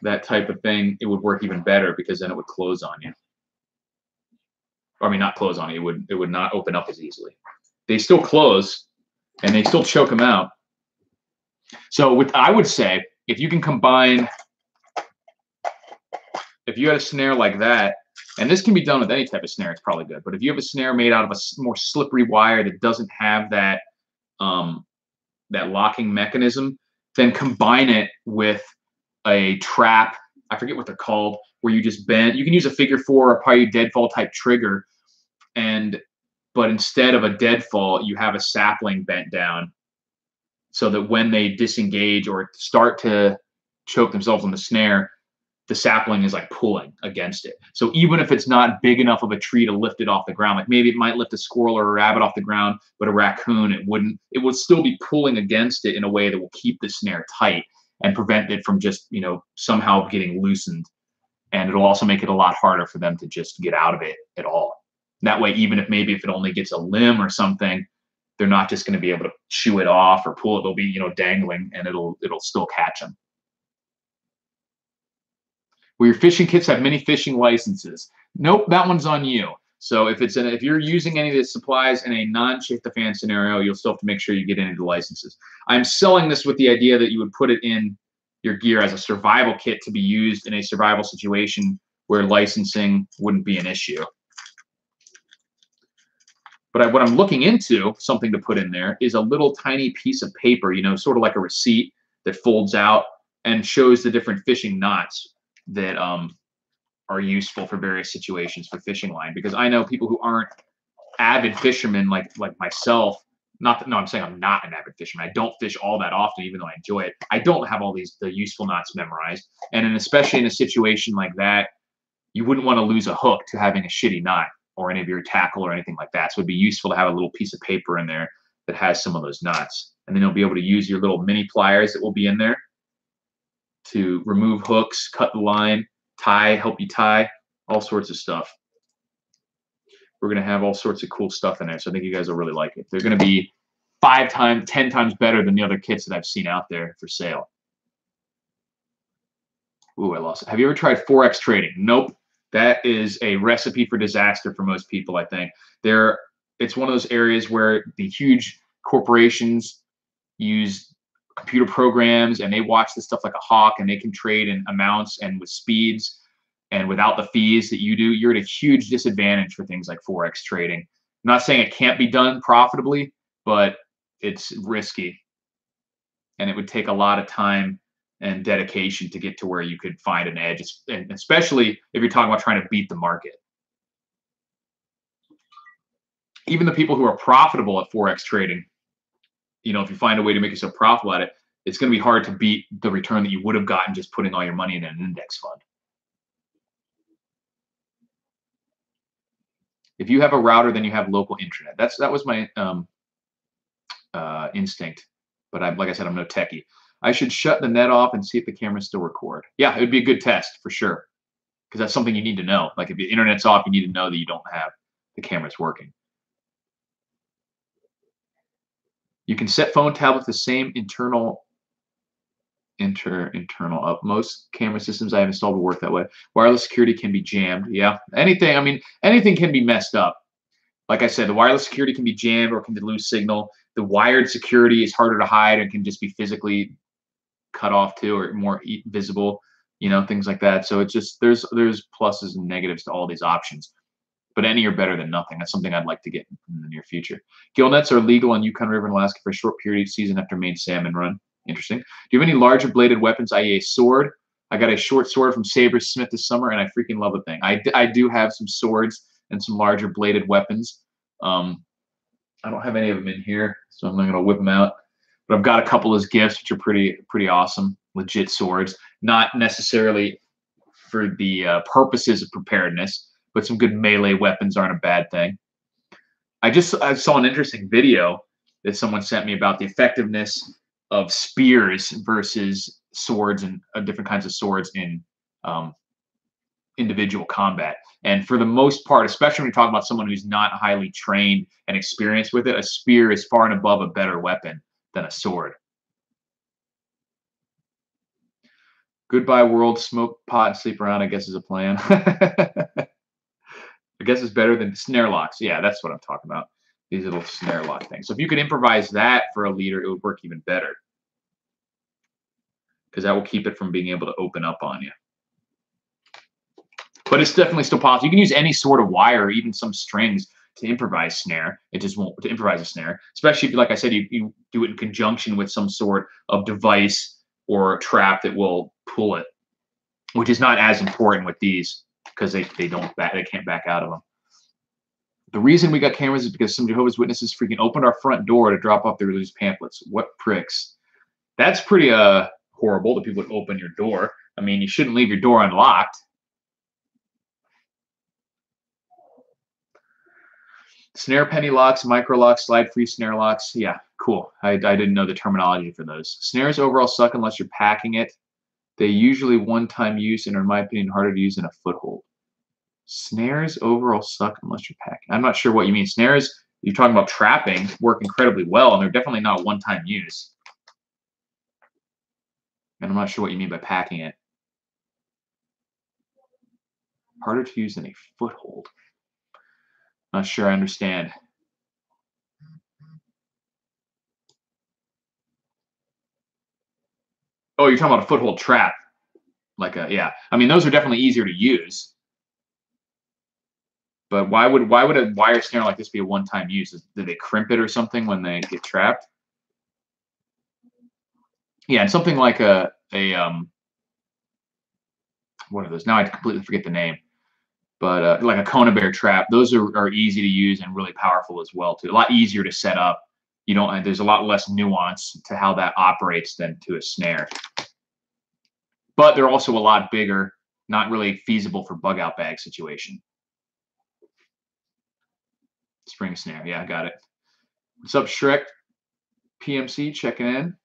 that type of thing, it would work even better, because then it would close on you. Or, I mean, not close on you. It would not open up as easily. They still close, and they still choke them out. So I would say, if you can combine, if you had a snare like that, and this can be done with any type of snare, it's probably good. But if you have a snare made out of a more slippery wire that doesn't have that that locking mechanism, then combine it with a trap. I forget what they're called, where you just bend. You can use a figure 4 or probably deadfall type trigger, but instead of a deadfall, you have a sapling bent down, so that when they disengage or start to choke themselves on the snare, the sapling is like pulling against it. So even if it's not big enough of a tree to lift it off the ground, like maybe it might lift a squirrel or a rabbit off the ground, but a raccoon, it wouldn't. It would still be pulling against it in a way that will keep the snare tight and prevent it from just, you know, somehow getting loosened. And it'll also make it a lot harder for them to just get out of it at all. That way, even if it only gets a limb or something, they're not just going to be able to chew it off or pull it. They'll be, you know, dangling, and it'll still catch them. Will your fishing kits have mini fishing licenses? Nope, that one's on you. So if you're using any of the supplies in a non-Tryptophan scenario, you'll still have to make sure you get any of the licenses. I'm selling this with the idea that you would put it in your gear as a survival kit to be used in a survival situation where licensing wouldn't be an issue. But what I'm looking into, something to put in there, is a little tiny piece of paper, you know, sort of like a receipt that folds out and shows the different fishing knots that are useful for various situations for fishing line. Because I know people who aren't avid fishermen like myself. No, I'm saying I'm not an avid fisherman. I don't fish all that often, even though I enjoy it. I don't have all the useful knots memorized. And especially in a situation like that, you wouldn't want to lose a hook to having a shitty knot or any of your tackle or anything like that. So it'd be useful to have a little piece of paper in there that has some of those knots. And then you'll be able to use your little mini pliers that will be in there to remove hooks, cut the line, tie, help you tie, all sorts of stuff. We're going to have all sorts of cool stuff in there. So I think you guys will really like it. They're going to be 5 times, 10 times better than the other kits that I've seen out there for sale. Ooh, I lost it. Have you ever tried Forex trading? Nope. That is a recipe for disaster for most people, I think. It's one of those areas where the huge corporations use computer programs and they watch this stuff like a hawk, and they can trade in amounts and with speeds and without the fees that you do. You're at a huge disadvantage for things like Forex trading. I'm not saying it can't be done profitably, but it's risky. And it would take a lot of time and dedication to get to where you could find an edge, and especially if you're talking about trying to beat the market. Even the people who are profitable at Forex trading, if you find a way to make yourself profitable at it, it's going to be hard to beat the return that you would have gotten just putting all your money in an index fund. If you have a router, then you have local internet. That was my instinct, but like I said, I'm no techie. I should shut the net off and see if the cameras still record. Yeah, it would be a good test for sure, because that's something you need to know. Like if the internet's off, you need to know that you don't have the cameras working. You can set phone tab with the same internal up. Most camera systems I have installed will work that way. Wireless security can be jammed. Yeah, anything can be messed up. Like I said, the wireless security can be jammed or can lose signal. The wired security is harder to hide and can just be physically cut off too, or more visible, things like that. So it's just there's pluses and negatives to all these options, but any are better than nothing. That's something I'd like to get in the near future. Gill nets are legal on Yukon River in Alaska for a short period each season after main salmon run. Interesting. Do you have any larger bladed weapons, i.e. a sword? I got a short sword from Sabersmith this summer, and I freaking love the thing. I do have some swords and some larger bladed weapons. I don't have any of them in here, so I'm not going to whip them out. But I've got a couple as gifts, which are pretty awesome, legit swords. Not necessarily for the purposes of preparedness, but some good melee weapons aren't a bad thing. I saw an interesting video that someone sent me about the effectiveness of spears versus swords and different kinds of swords in individual combat. And for the most part, especially when you're talking about someone who's not highly trained and experienced with it, a spear is far and above a better weapon than a sword. Goodbye world, smoke pot and sleep around, I guess is a plan. I guess it's better than snare locks. Yeah, that's what I'm talking about. These little snare lock things. So if you could improvise that for a leader, it would work even better, because that will keep it from being able to open up on you. But it's definitely still possible. You can use any sort of wire, even some strings, to improvise snare. It just won't to improvise a snare, especially if, like I said, you do it in conjunction with some sort of device or trap that will pull it, which is not as important with these because they can't back out of them. The reason we got cameras is because some Jehovah's Witnesses freaking opened our front door to drop off their religious pamphlets. What pricks? That's pretty horrible that people would open your door. I mean, you shouldn't leave your door unlocked. Snare penny locks, micro locks, slide free snare locks. Yeah, cool. I didn't know the terminology for those. Snares overall suck unless you're packing it. They usually one-time use and are, in my opinion, harder to use in a foothold. Snares overall suck unless you're packing. I'm not sure what you mean. Snares, you're talking about trapping, work incredibly well, and they're definitely not one-time use. And I'm not sure what you mean by packing it. Harder to use in a foothold. Not sure I understand. Oh, you're talking about a foothold trap. Yeah. I mean, those are definitely easier to use. But why would a wire snare like this be a one-time use? Do they crimp it or something when they get trapped? Yeah, and something like what are those? Now I completely forget the name. But like a Cone-A-Bear trap, those are easy to use and really powerful as well too. A lot easier to set up. There's a lot less nuance to how that operates than to a snare. But they're also a lot bigger not really feasible for bug out bag situation. Spring snare. Yeah, I got it. What's up, Shrek? PMC checking in.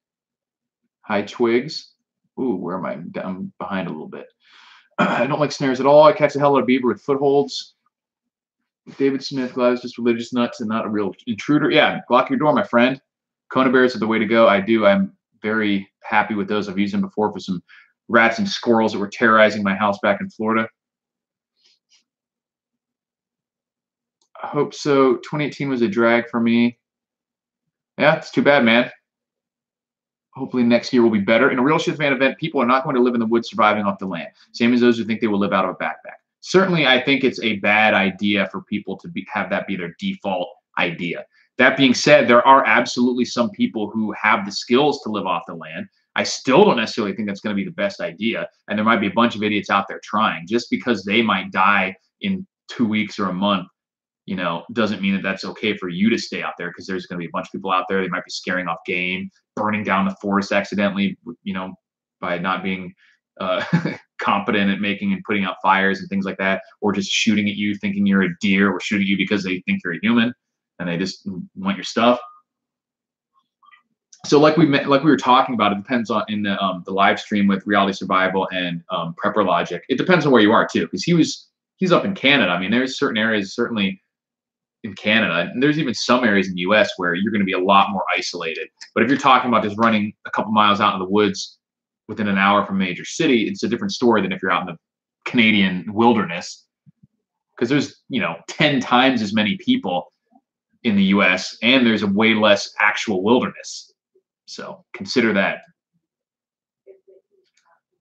Hi, Twigs. Ooh, where am I? I'm behind a little bit. I don't like snares at all. I catch the hell out of beaver with footholds. David Smith, glad it's just religious nuts and not a real intruder. Yeah, block your door, my friend. Kona bears are the way to go. I do. I'm very happy with those. I've used them before for some rats and squirrels that were terrorizing my house back in Florida. I hope so. 2018 was a drag for me. Yeah, it's too bad, man. Hopefully next year will be better. In a real shit fan event, people are not going to live in the woods surviving off the land. Same as those who think they will live out of a backpack. Certainly, I think it's a bad idea for people to have that be their default idea. That being said, there are absolutely some people who have the skills to live off the land. I still don't necessarily think that's going to be the best idea. And there might be a bunch of idiots out there trying. Just because they might die in 2 weeks or a month, doesn't mean that that's okay for you to stay out there, because there's going to be a bunch of people out there. They might be scaring off game, burning down the forest accidentally, by not being competent at making and putting out fires and things like that, or just shooting at you thinking you're a deer, or shooting at you because they think you're a human and they just want your stuff. So like we were talking about, it depends on in the live stream with Reality Survival and Prepper Logic. It depends on where you are too, because he's up in Canada. I mean, there's certain areas certainly in Canada, and there's even some areas in the US where you're going to be a lot more isolated. But if you're talking about just running a couple miles out in the woods within an hour from a major city, it's a different story than if you're out in the Canadian wilderness, because there's 10 times as many people in the US and there's a way less actual wilderness. So consider that.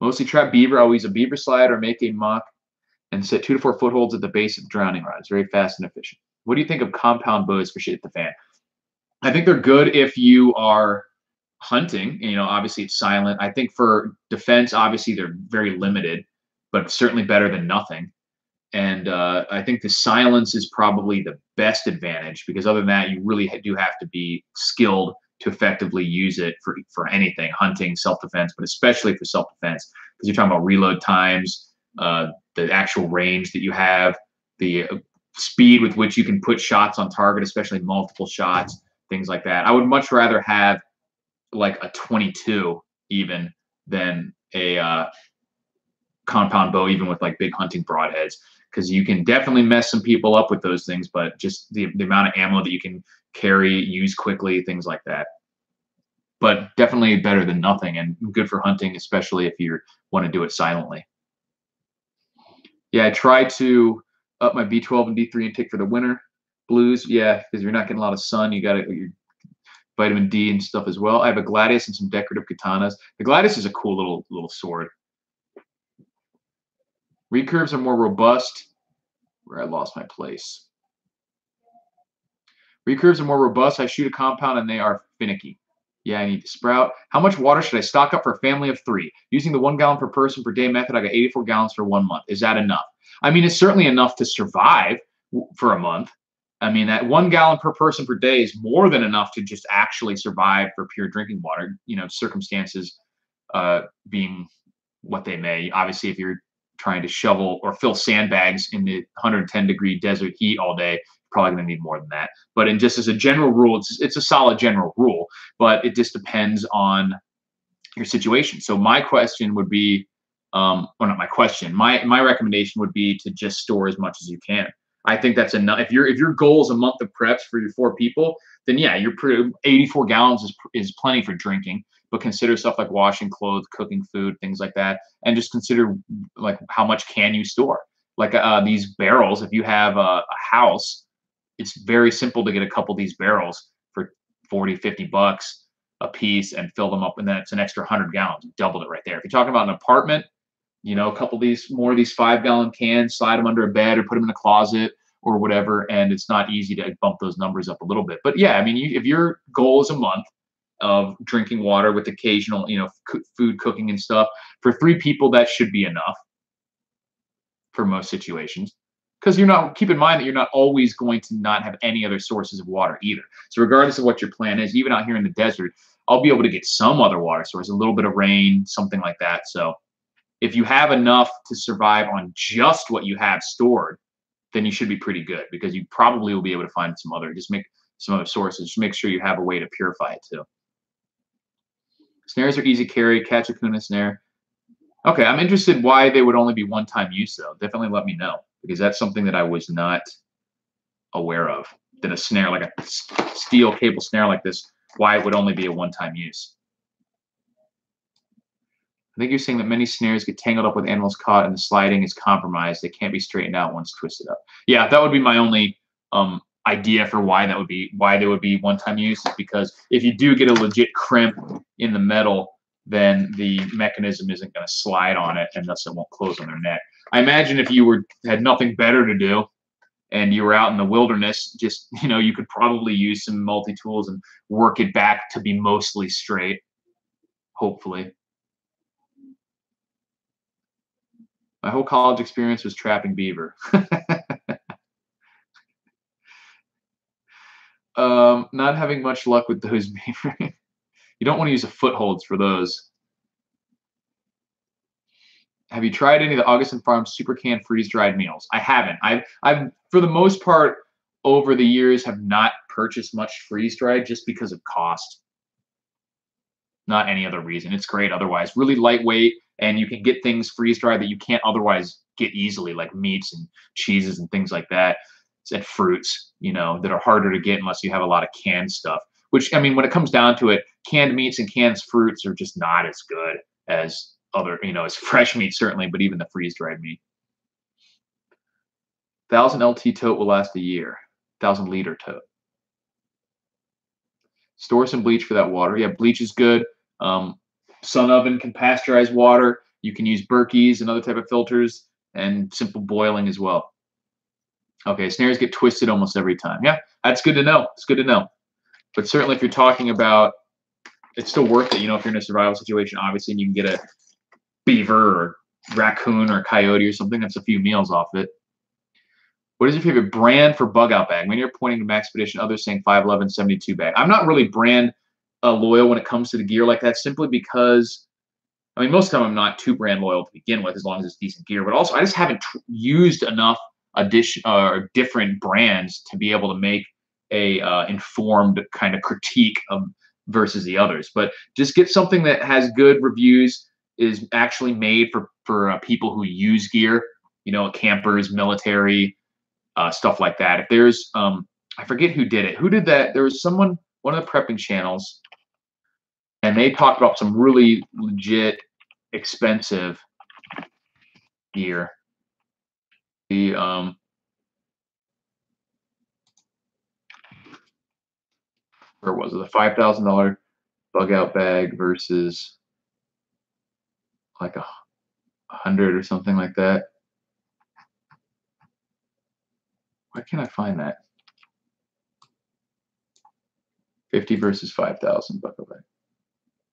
Mostly trap beaver. I'll use a beaver slide or make a mock and set 2 to 4 footholds at the base of the drowning rod. It's very fast and efficient. What do you think of compound bows for shit the fan? I think they're good if you are hunting. Obviously it's silent. I think for defense, obviously they're very limited, but certainly better than nothing. And I think the silence is probably the best advantage, because other than that, you really do have to be skilled to effectively use it for anything, hunting, self-defense, but especially for self-defense, because you're talking about reload times, the actual range that you have, the speed with which you can put shots on target, especially multiple shots, things like that. I would much rather have like a 22 even than a compound bow, even with like big hunting broadheads, because you can definitely mess some people up with those things, but just the amount of ammo that you can carry, use quickly, things like that. But definitely better than nothing, and good for hunting, especially if you want to do it silently. Yeah, I try to up my B12 and D3 intake for the winter blues. Yeah, because you're not getting a lot of sun. You got your vitamin D and stuff as well. I have a Gladius and some decorative katanas. The Gladius is a cool little sword. Recurves are more robust. Where I lost my place. Recurves are more robust. I shoot a compound and they are finicky. Yeah, I need to sprout. How much water should I stock up for a family of 3? Using the 1 gallon per person per day method, I got 84 gallons for 1 month. Is that enough? I mean, it's certainly enough to survive for a month. I mean, that 1 gallon per person per day is more than enough to just actually survive for pure drinking water, circumstances being what they may. Obviously, if you're trying to shovel or fill sandbags in the 110-degree desert heat all day, probably going to need more than that. But just as a general rule, it's a solid general rule, but it just depends on your situation. So my question would be, well, not my question, my recommendation would be to just store as much as you can. I think that's enough. If your goal is a month of preps for your 4 people, then yeah, 84 gallons is plenty for drinking. But consider stuff like washing clothes, cooking food, things like that, and just consider like how much can you store. Like these barrels, if you have a house, it's very simple to get a couple of these barrels for 40, 50 bucks a piece and fill them up, and then it's an extra 100 gallons. You doubled it right there. If you're talking about an apartment, a couple of these 5-gallon cans, slide them under a bed or put them in a closet or whatever, and it's not easy to bump those numbers up a little bit. But yeah, I mean, if your goal is a month of drinking water with occasional, food cooking and stuff, for 3 people, that should be enough for most situations. Because keep in mind that you're not always going to not have any other sources of water either. So regardless of what your plan is, even out here in the desert, I'll be able to get some other water source, a little bit of rain, something like that. So if you have enough to survive on just what you have stored, then you should be pretty good because you probably will be able to find some other, just make some other sources. Just make sure you have a way to purify it too. Snares are easy carry, catch a kuna snare. Okay, I'm interested why they would only be one-time use though. Definitely let me know because that's something that I was not aware of. That a snare, like a steel cable snare like this, why it would only be a one-time use. I think you're saying that many snares get tangled up with animals caught and the sliding is compromised. They can't be straightened out once twisted up. Yeah, that would be my only idea for why that would be, why they would be one-time use, is because if you do get a legit crimp in the metal, then the mechanism isn't going to slide on it and thus it won't close on their neck. I imagine if you had nothing better to do and you were out in the wilderness, just, you could probably use some multi-tools and work it back to be mostly straight, hopefully. My whole college experience was trapping beaver. Not having much luck with those beaver. You don't want to use a footholds for those. Have you tried any of the Augustin Farms super canned freeze-dried meals? I haven't. I've for the most part over the years have not purchased much freeze-dried just because of cost. Not any other reason. It's great otherwise. Really lightweight, and you can get things freeze-dried that you can't otherwise get easily, like meats and cheeses and things like that, and fruits, that are harder to get unless you have a lot of canned stuff. Which, I mean, when it comes down to it, canned meats and canned fruits are just not as good as other, as fresh meat certainly, but even the freeze-dried meat. 1,000 LT tote will last a year. 1,000-liter tote. Store some bleach for that water. Yeah, bleach is good. Sun oven can pasteurize water. You can use Berkey's and other type of filters, and simple boiling as well. Okay, snares get twisted almost every time. Yeah, that's good to know. It's good to know. But certainly if you're talking about, it's still worth it, if you're in a survival situation, obviously, and you can get a beaver or raccoon or coyote or something, that's a few meals off it. What is your favorite brand for bug out bag? When you're pointing to Maxpedition, others saying 511 72 bag. I'm not really brand loyal when it comes to the gear like that, simply because, I mean, most of the time I'm not too brand loyal to begin with, as long as it's decent gear. But also, I just haven't used enough different brands to be able to make a informed kind of critique of versus the others. But just get something that has good reviews, is actually made for people who use gear, campers, military, stuff like that. If there's, I forget who did it. Who did that? There was someone, one of the prepping channels, and they talked about some really legit expensive gear. The where was it? The $5,000 bug out bag versus like 100 or something like that. Why can't I find that? 50 versus 5,000 bug out bag.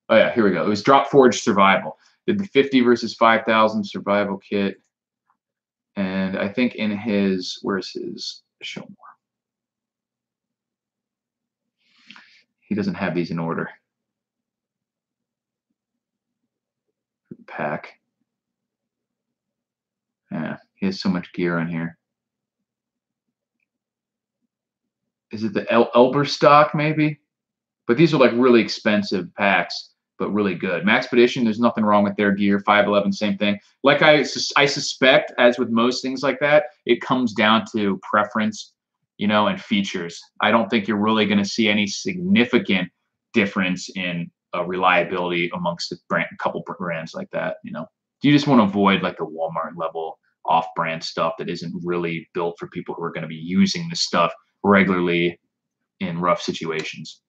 Oh yeah, here we go. It was Drop Forge Survival. Did the 50 versus 5,000 survival kit, and I think in his, where's his show more? He doesn't have these in order. Pack. Yeah, he has so much gear on here. Is it the Elberstock maybe? But these are like really expensive packs, but really good. Maxpedition, there's nothing wrong with their gear. 511, same thing. Like I suspect, as with most things like that, it comes down to preference, and features. I don't think you're really going to see any significant difference in reliability amongst a couple brands like that. You just want to avoid like the Walmart level off-brand stuff that isn't really built for people who are going to be using this stuff regularly in rough situations.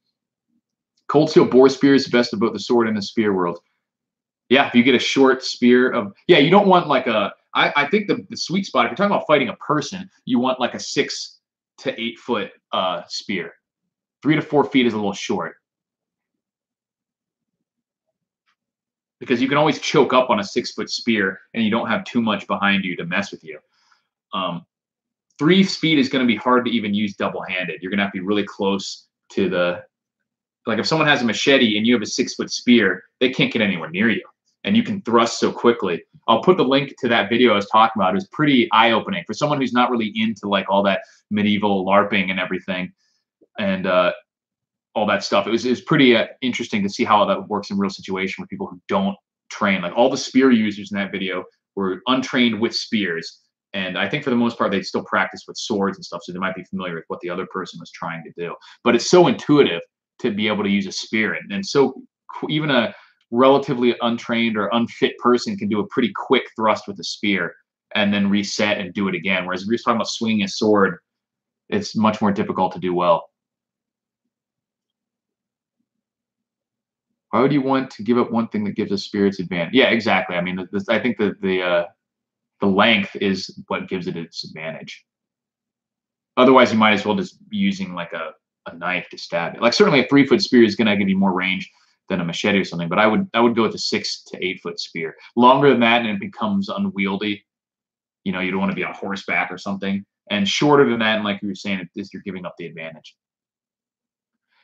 Cold steel bore spear is the best of both the sword and the spear world. Yeah, if you get a short spear of, yeah, you don't want like I think the sweet spot, if you're talking about fighting a person, you want like a 6 to 8 foot spear. 3 to 4 feet is a little short. Because you can always choke up on a 6 foot spear and you don't have too much behind you to mess with you. 3 feet is going to be hard to even use double-handed. You're going to have to be really close to like if someone has a machete and you have a 6 foot spear, they can't get anywhere near you. and you can thrust so quickly. I'll put the link to that video I was talking about. It was pretty eye-opening for someone who's not really into like all that medieval LARPing and everything, and all that stuff. It was pretty interesting to see how that works in real situation with people who don't train. Like all the spear users in that video were untrained with spears. And I think for the most part, they still practice with swords and stuff. So they might be familiar with what the other person was trying to do. But it's so intuitive to be able to use a spear. And so even a relatively untrained or unfit person can do a pretty quick thrust with a spear and then reset and do it again. Whereas if you're talking about swinging a sword, it's much more difficult to do well. Why would you want to give up one thing that gives a spirit's advantage? Yeah, exactly. I mean, I think the length is what gives it its advantage. Otherwise, you might as well just be using like a knife to stab it. Like certainly a 3-foot spear is going to give you more range than a machete or something, but I would go with a 6 to 8 foot spear. Longer than that, and it becomes unwieldy. You know, you don't want to be on horseback or something. And shorter than that, and like you were saying, you're giving up the advantage.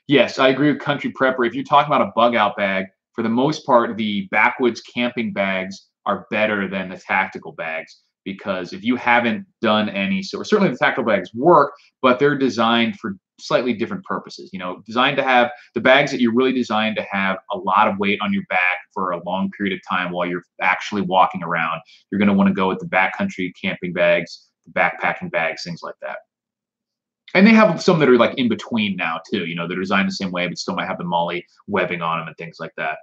Yes, I agree with Country Prepper. If you're talking about a bug out bag, for the most part, the backwoods camping bags are better than the tactical bags, because if you haven't done any, so certainly the tactical bags work, but they're designed for slightly different purposes. You know, designed to have the bags that you're really designed to have a lot of weight on your back for a long period of time while you're actually walking around. You're going to want to go with the backcountry camping bags, the backpacking bags, things like that. And they have some that are like in between now too. You know, they're designed the same way, but still might have the MOLLE webbing on them and things like that.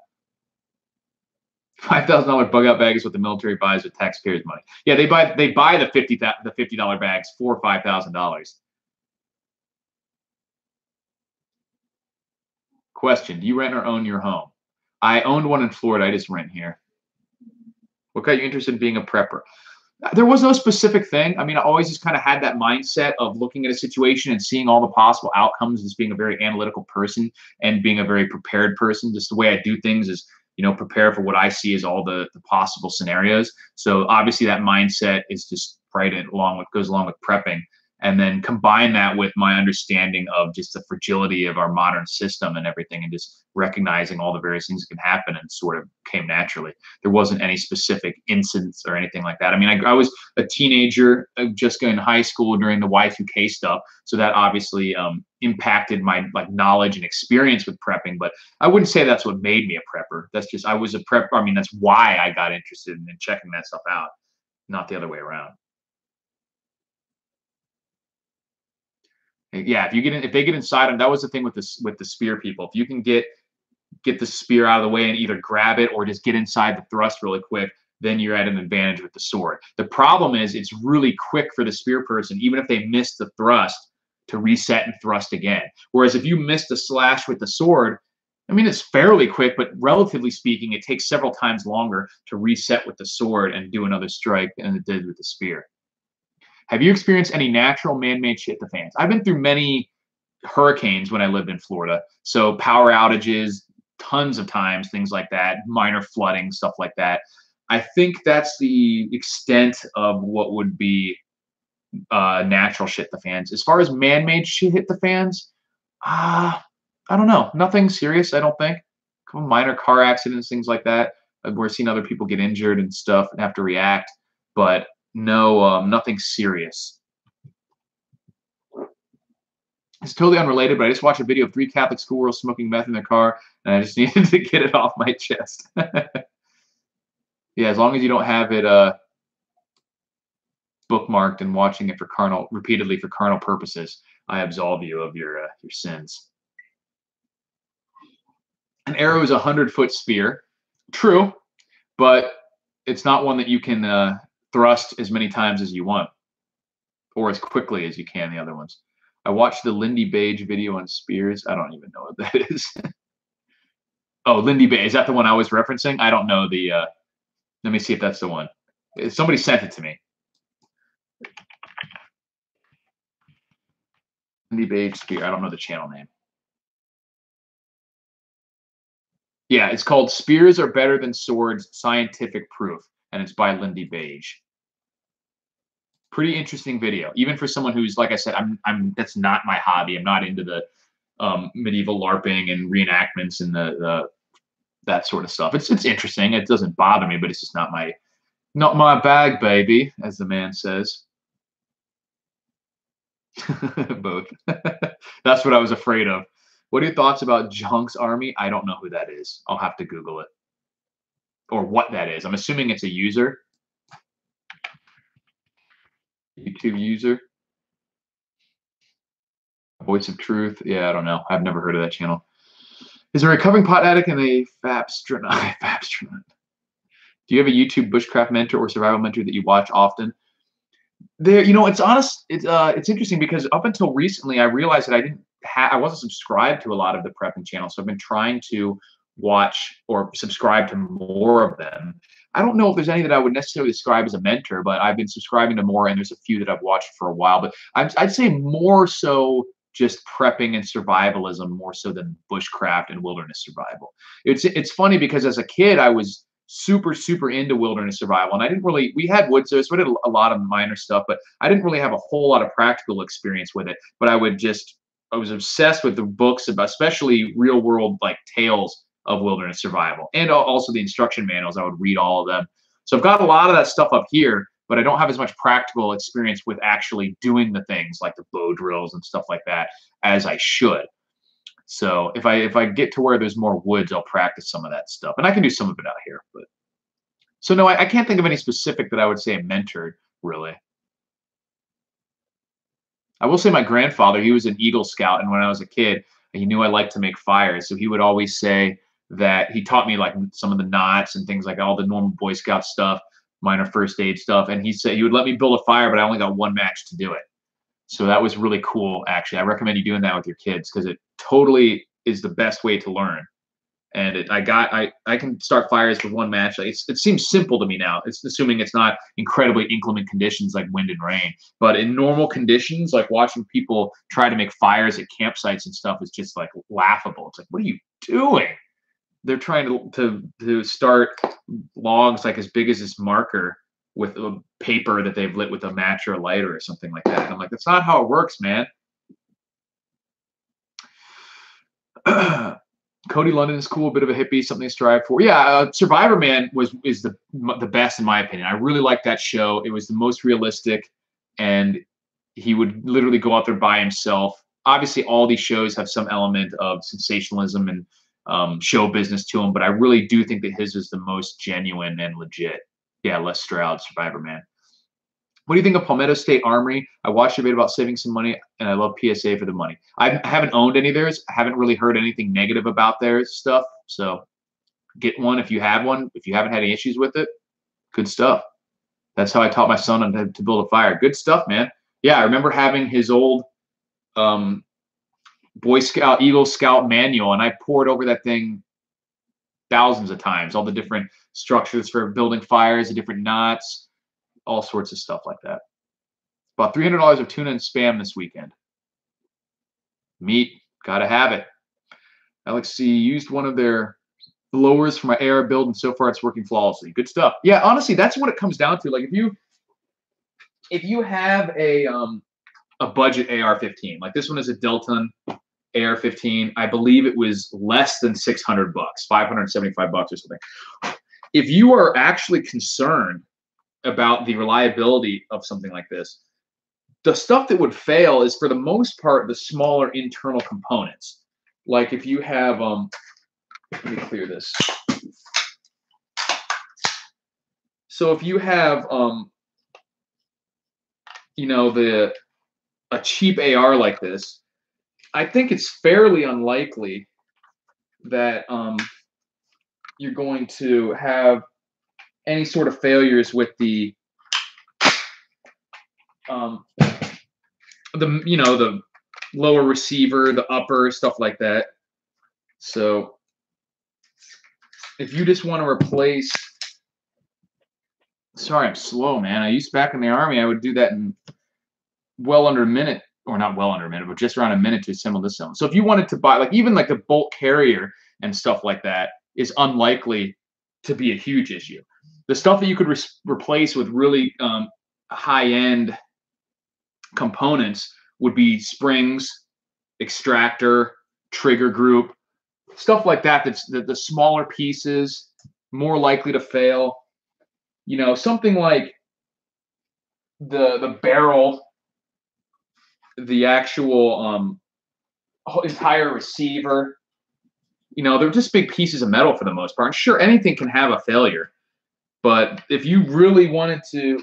$5,000 bug out bag is what the military buys with taxpayers' money. Yeah, they buy the $50 bags for $5,000. Question: do you rent or own your home? I owned one in Florida. I just rent here. What got you interested in being a prepper? There was no specific thing. I mean, I always just kind of had that mindset of looking at a situation and seeing all the possible outcomes, as being a very analytical person and being a very prepared person. Just the way I do things is, you know, prepare for what I see as all the possible scenarios. So obviously that mindset is just right goes along with prepping. And then combine that with my understanding of just the fragility of our modern system and everything, and just recognizing all the various things that can happen, and sort of came naturally. There wasn't any specific incidents or anything like that. I mean, I was a teenager just going to high school during the Y2K stuff, so that obviously impacted my like knowledge and experience with prepping. But I wouldn't say that's what made me a prepper. That's just I was a prepper. I mean, that's why I got interested in checking that stuff out, not the other way around. Yeah, if they get inside them, that was the thing with the spear people. If you can get the spear out of the way and either grab it or just get inside the thrust really quick, then you're at an advantage with the sword. The problem is it's really quick for the spear person, even if they miss the thrust, to reset and thrust again. Whereas if you miss the slash with the sword, I mean, it's fairly quick, but relatively speaking, it takes several times longer to reset with the sword and do another strike than it did with the spear. Have you experienced any natural man-made shit to fans? I've been through many hurricanes when I lived in Florida. So power outages, tons of times, things like that, minor flooding, stuff like that. I think that's the extent of what would be natural shit to fans. As far as man-made shit hit the fans, I don't know. Nothing serious, I don't think. A couple minor car accidents, things like that. We're seeing other people get injured and stuff and have to react, but no, nothing serious. It's totally unrelated, but I just watched a video of 3 Catholic schoolgirls smoking meth in their car, and I just needed to get it off my chest. Yeah, as long as you don't have it bookmarked and watching it repeatedly for carnal purposes, I absolve you of your sins. An arrow is a 100-foot spear. True, but it's not one that you can thrust as many times as you want, or as quickly as you can the other ones. I watched the Lindy Bage video on spears. I don't even know what that is. Oh, Lindy Bage. Is that the one I was referencing? I don't know the let me see if that's the one. Somebody sent it to me. Lindy Bage spear. I don't know the channel name. Yeah, it's called Spears Are Better Than Swords, Scientific Proof, and it's by Lindy Bage. Pretty interesting video, even for someone who's, like I said, that's not my hobby. I'm not into the medieval LARPing and reenactments and that sort of stuff. It's interesting. It doesn't bother me, but it's just not my bag, baby, as the man says. Both. That's what I was afraid of. What are your thoughts about Junk's Army? I don't know who that is. I'll have to Google it. Or what that is. I'm assuming it's a user. YouTube user. Voice of Truth. Yeah, I don't know. I've never heard of that channel. Is a recovering pot addict and a fabstronaut? Do you have a YouTube bushcraft mentor or survival mentor that you watch often? There, it's honest. It's interesting because up until recently, I realized that I wasn't subscribed to a lot of the prepping channels. So I've been trying to watch or subscribe to more of them. I don't know if there's any that I would necessarily describe as a mentor, but I've been subscribing to more, and there's a few that I've watched for a while. But I'd say more so just prepping and survivalism more so than bushcraft and wilderness survival. It's funny because as a kid, I was super into wilderness survival, and we had woods, so I did a lot of minor stuff, but I didn't really have a whole lot of practical experience with it. But I was obsessed with the books about, especially real world like tales of wilderness survival, and also the instruction manuals. I would read all of them. So I've got a lot of that stuff up here, but I don't have as much practical experience with actually doing the things like the bow drills and stuff like that as I should. So if I get to where there's more woods, I'll practice some of that stuff, and I can do some of it out here. But so no, I can't think of any specific that I would say I mentored really. I will say my grandfather, he was an Eagle Scout, and when I was a kid, he knew I liked to make fires, so he would always say that he taught me like some of the knots and things, like all the normal Boy Scout stuff, minor first aid stuff, and he said he would let me build a fire, but I only got one match to do it. So that was really cool, actually. I recommend you doing that with your kids because it totally is the best way to learn. And I can start fires with one match. It seems simple to me now. It's assuming it's not incredibly inclement conditions like wind and rain. But in normal conditions, like watching people try to make fires at campsites and stuff is just like laughable. It's like, what are you doing? They're trying to start logs like as big as this marker with a paper that they've lit with a match or a lighter or something like that. And I'm like, that's not how it works, man. Cody London is cool, a bit of a hippie, something to strive for. Yeah, Survivor Man is the best in my opinion. I really liked that show. It was the most realistic, and he would literally go out there by himself. Obviously, all these shows have some element of sensationalism and show business to them, but I really do think that his is the most genuine and legit. Yeah, Les Stroud, Survivor Man. What do you think of Palmetto State Armory? I watched a bit about saving some money, and I love PSA for the money. I haven't owned any of theirs. I haven't really heard anything negative about their stuff. So get one if you have one. If you haven't had any issues with it, good stuff. That's how I taught my son to build a fire. Good stuff, man. Yeah, I remember having his old Boy Scout, Eagle Scout manual, and I poured over that thing thousands of times. All the different structures for building fires, the different knots, all sorts of stuff like that. About $300 of tuna and spam this weekend. Meat, gotta have it. Alex C used one of their blowers for my AR build, and so far it's working flawlessly. Good stuff. Yeah, honestly, that's what it comes down to. Like if you have a budget AR-15, like this one is a Delton AR-15. I believe it was less than $600, $575 or something. If you are actually concerned about the reliability of something like this, the stuff that would fail is for the most part the smaller internal components. Like if you have let me clear this. So if you have a cheap AR like this, I think it's fairly unlikely that you're going to have any sort of failures with the lower receiver, the upper, stuff like that. So if you just want to replace, sorry, I'm slow, man. I used back in the Army, I would do that in well under a minute, or not well under a minute, but just around a minute to assemble this zone. So if you wanted to buy, like even like the bolt carrier and stuff like that is unlikely to be a huge issue. The stuff that you could replace with really high-end components would be springs, extractor, trigger group, stuff like that. That's the smaller pieces, more likely to fail. You know, something like the barrel, the actual entire receiver. You know, they're just big pieces of metal for the most part. And sure, anything can have a failure, but if you really wanted to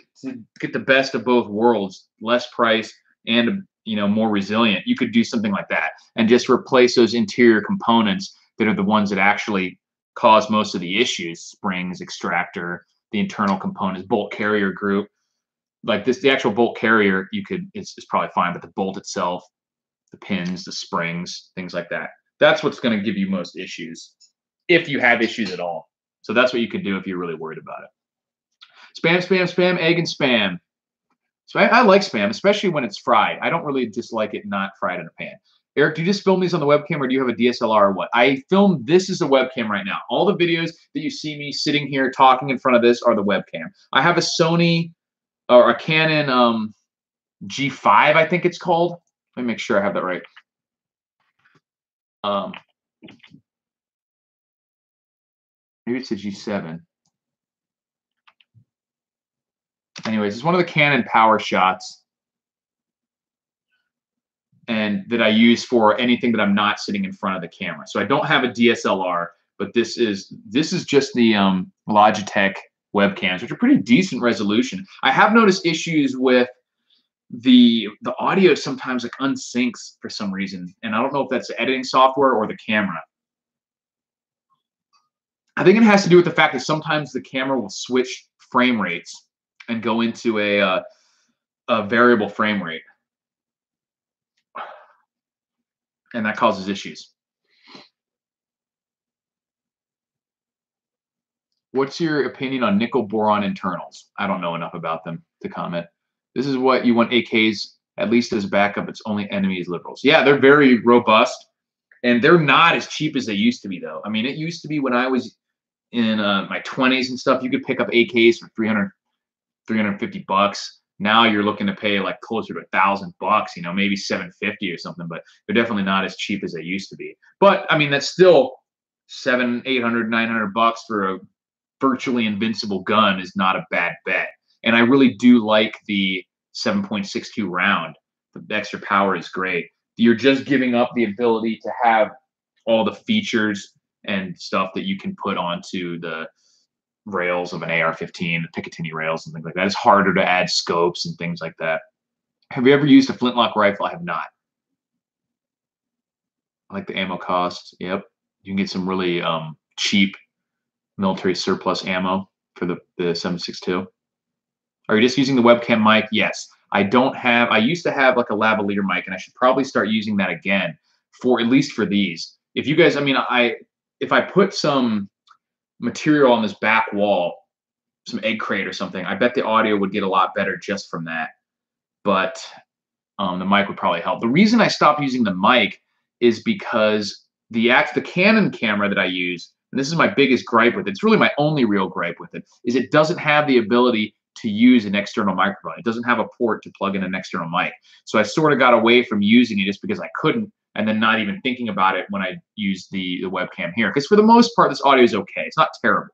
get the best of both worlds, less price and more resilient, you could do something like that and just replace those interior components that are the ones that actually cause most of the issues: springs, extractor, the internal components, bolt carrier group. Like this, the actual bolt carrier, it's probably fine, but the bolt itself, the pins, the springs, things like that. That's what's going to give you most issues, if you have issues at all. So that's what you could do if you're really worried about it. Spam, spam, spam, egg and spam. So I like spam, especially when it's fried. I don't really dislike it not fried in a pan. Eric, do you just film these on the webcam, or do you have a DSLR or what? I film this as a webcam right now. All the videos that you see me sitting here talking in front of this are the webcam. I have a Sony or a Canon G5, I think it's called. Let me make sure I have that right. Maybe it's a G7. Anyways, it's one of the Canon PowerShots, and that I use for anything that I'm not sitting in front of the camera. So I don't have a DSLR, but this is just the Logitech webcams, which are pretty decent resolution. I have noticed issues with the audio sometimes like unsyncs for some reason, and I don't know if that's the editing software or the camera. I think it has to do with the fact that sometimes the camera will switch frame rates and go into a variable frame rate, and that causes issues. What's your opinion on nickel boron internals? I don't know enough about them to comment. This is what you want AKs at least as backup. Its only enemy is liberals. Yeah, they're very robust, and they're not as cheap as they used to be, though. I mean, it used to be when I was in my 20s and stuff, you could pick up AKs for 300, 350 bucks. Now you're looking to pay like closer to $1,000, maybe 750 or something, but they're definitely not as cheap as they used to be. But I mean, that's still 700, 800, 900 bucks for a virtually invincible gun is not a bad bet. And I really do like the 7.62 round. The extra power is great. You're just giving up the ability to have all the features and stuff that you can put onto the rails of an AR-15, the Picatinny rails and things like that. It's harder to add scopes and things like that. Have you ever used a flintlock rifle? I have not. I like the ammo cost. Yep. You can get some really cheap military surplus ammo for the 7.62. Are you just using the webcam mic? Yes. I used to have like a lavalier mic, and I should probably start using that again at least for these. If you guys, if I put some material on this back wall, some egg crate or something, I bet the audio would get a lot better just from that. But the mic would probably help. The reason I stopped using the mic is because the Canon camera that I use, and this is my biggest gripe with it, it's really my only real gripe with it, is it doesn't have the ability to use an external microphone. It doesn't have a port to plug in an external mic. So I sort of got away from using it just because I couldn't, and then not even thinking about it when I use the webcam here. Because for the most part, this audio is okay. It's not terrible,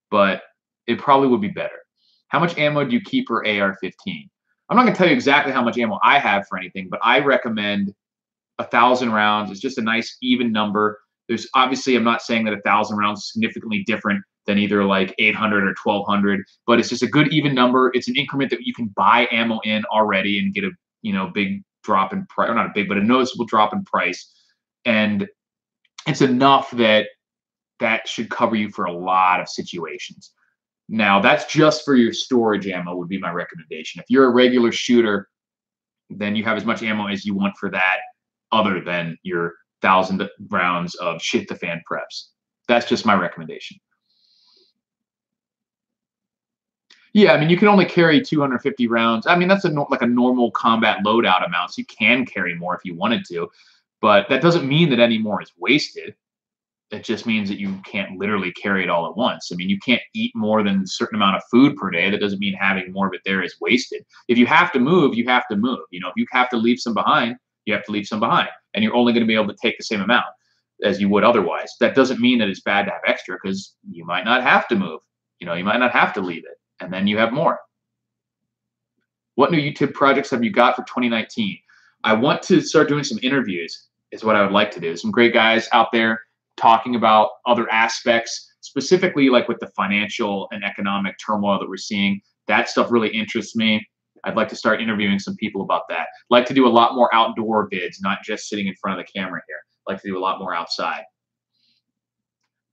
but it probably would be better. How much ammo do you keep for AR-15? I'm not going to tell you exactly how much ammo I have for anything, but I recommend 1,000 rounds. It's just a nice even number. There's obviously, I'm not saying that 1,000 rounds is significantly different than either like 800 or 1,200, but it's just a good even number. It's an increment that you can buy ammo in already and get a big drop in price, or not a big, but a noticeable drop in price. And it's enough that should cover you for a lot of situations. Now, that's just for your storage ammo would be my recommendation. If you're a regular shooter, then you have as much ammo as you want for that, other than your 1,000 rounds of shit the fan preps. That's just my recommendation. Yeah, you can only carry 250 rounds. That's like a normal combat loadout amount, so you can carry more if you wanted to, but that doesn't mean that any more is wasted. It just means that you can't literally carry it all at once. You can't eat more than a certain amount of food per day. That doesn't mean having more of it there is wasted. If you have to move, you have to move. If you have to leave some behind, you have to leave some behind, and you're only going to be able to take the same amount. as you would otherwise. That doesn't mean that it's bad to have extra because you might not have to move. You might not have to leave it, and then you have more. What new YouTube projects have you got for 2019? I want to start doing some interviews, is what I would like to do. Some great guys out there talking about other aspects, specifically like with the financial and economic turmoil that we're seeing. That stuff really interests me. I'd like to start interviewing some people about that. Like to do a lot more outdoor vids, not just sitting in front of the camera here. Like to do a lot more outside.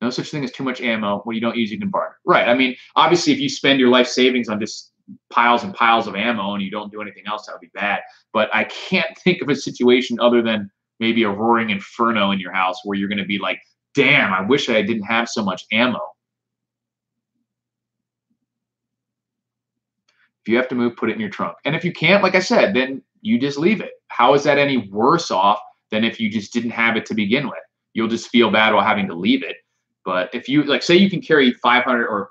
No such thing as too much ammo. When you don't use, you can barter. Right. I mean, obviously, if you spend your life savings on just piles and piles of ammo and you don't do anything else, that would be bad. But I can't think of a situation other than maybe a roaring inferno in your house where you're going to be like, damn, I wish I didn't have so much ammo. If you have to move, put it in your trunk. And if you can't, like I said, then you just leave it. How is that any worse off than if you just didn't have it to begin with? You'll just feel bad while having to leave it. But if you, like, say you can carry 500 or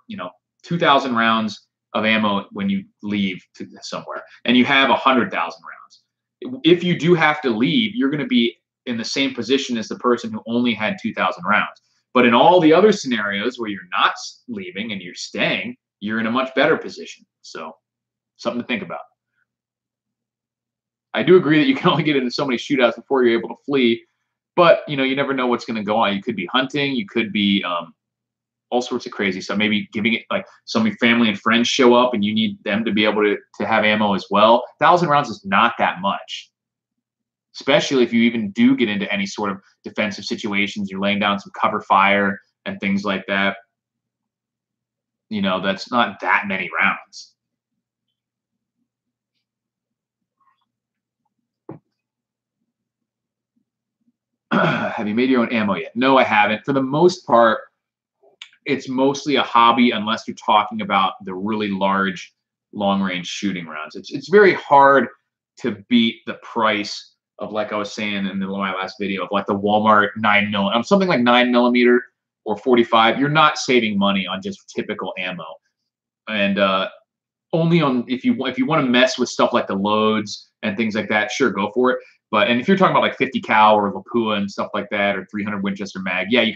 2,000 rounds of ammo when you leave to somewhere, and you have 100,000 rounds. If you do have to leave, you're going to be in the same position as the person who only had 2,000 rounds. But in all the other scenarios where you're not leaving and you're staying, you're in a much better position. So something to think about. I do agree that you can only get into so many shootouts before you're able to flee, but you never know what's going to go on. You could be hunting, you could be all sorts of crazy stuff. Maybe giving it, like, some of your family and friends show up and you need them to be able to have ammo as well. 1,000 rounds is not that much, especially if you even do get into any sort of defensive situations. You're laying down some cover fire and things like that. That's not that many rounds. Have you made your own ammo yet? No, I haven't. For the most part, it's mostly a hobby unless you're talking about the really large long-range shooting rounds. It's very hard to beat the price of, like I was saying in my last video, of like the Walmart 9mm, something like 9mm or 45. You're not saving money on just typical ammo, and only on if you want to mess with stuff like the loads and things like that. Sure, go for it. And if you're talking about like 50 cal or Lapua and stuff like that, or 300 Winchester mag, yeah, you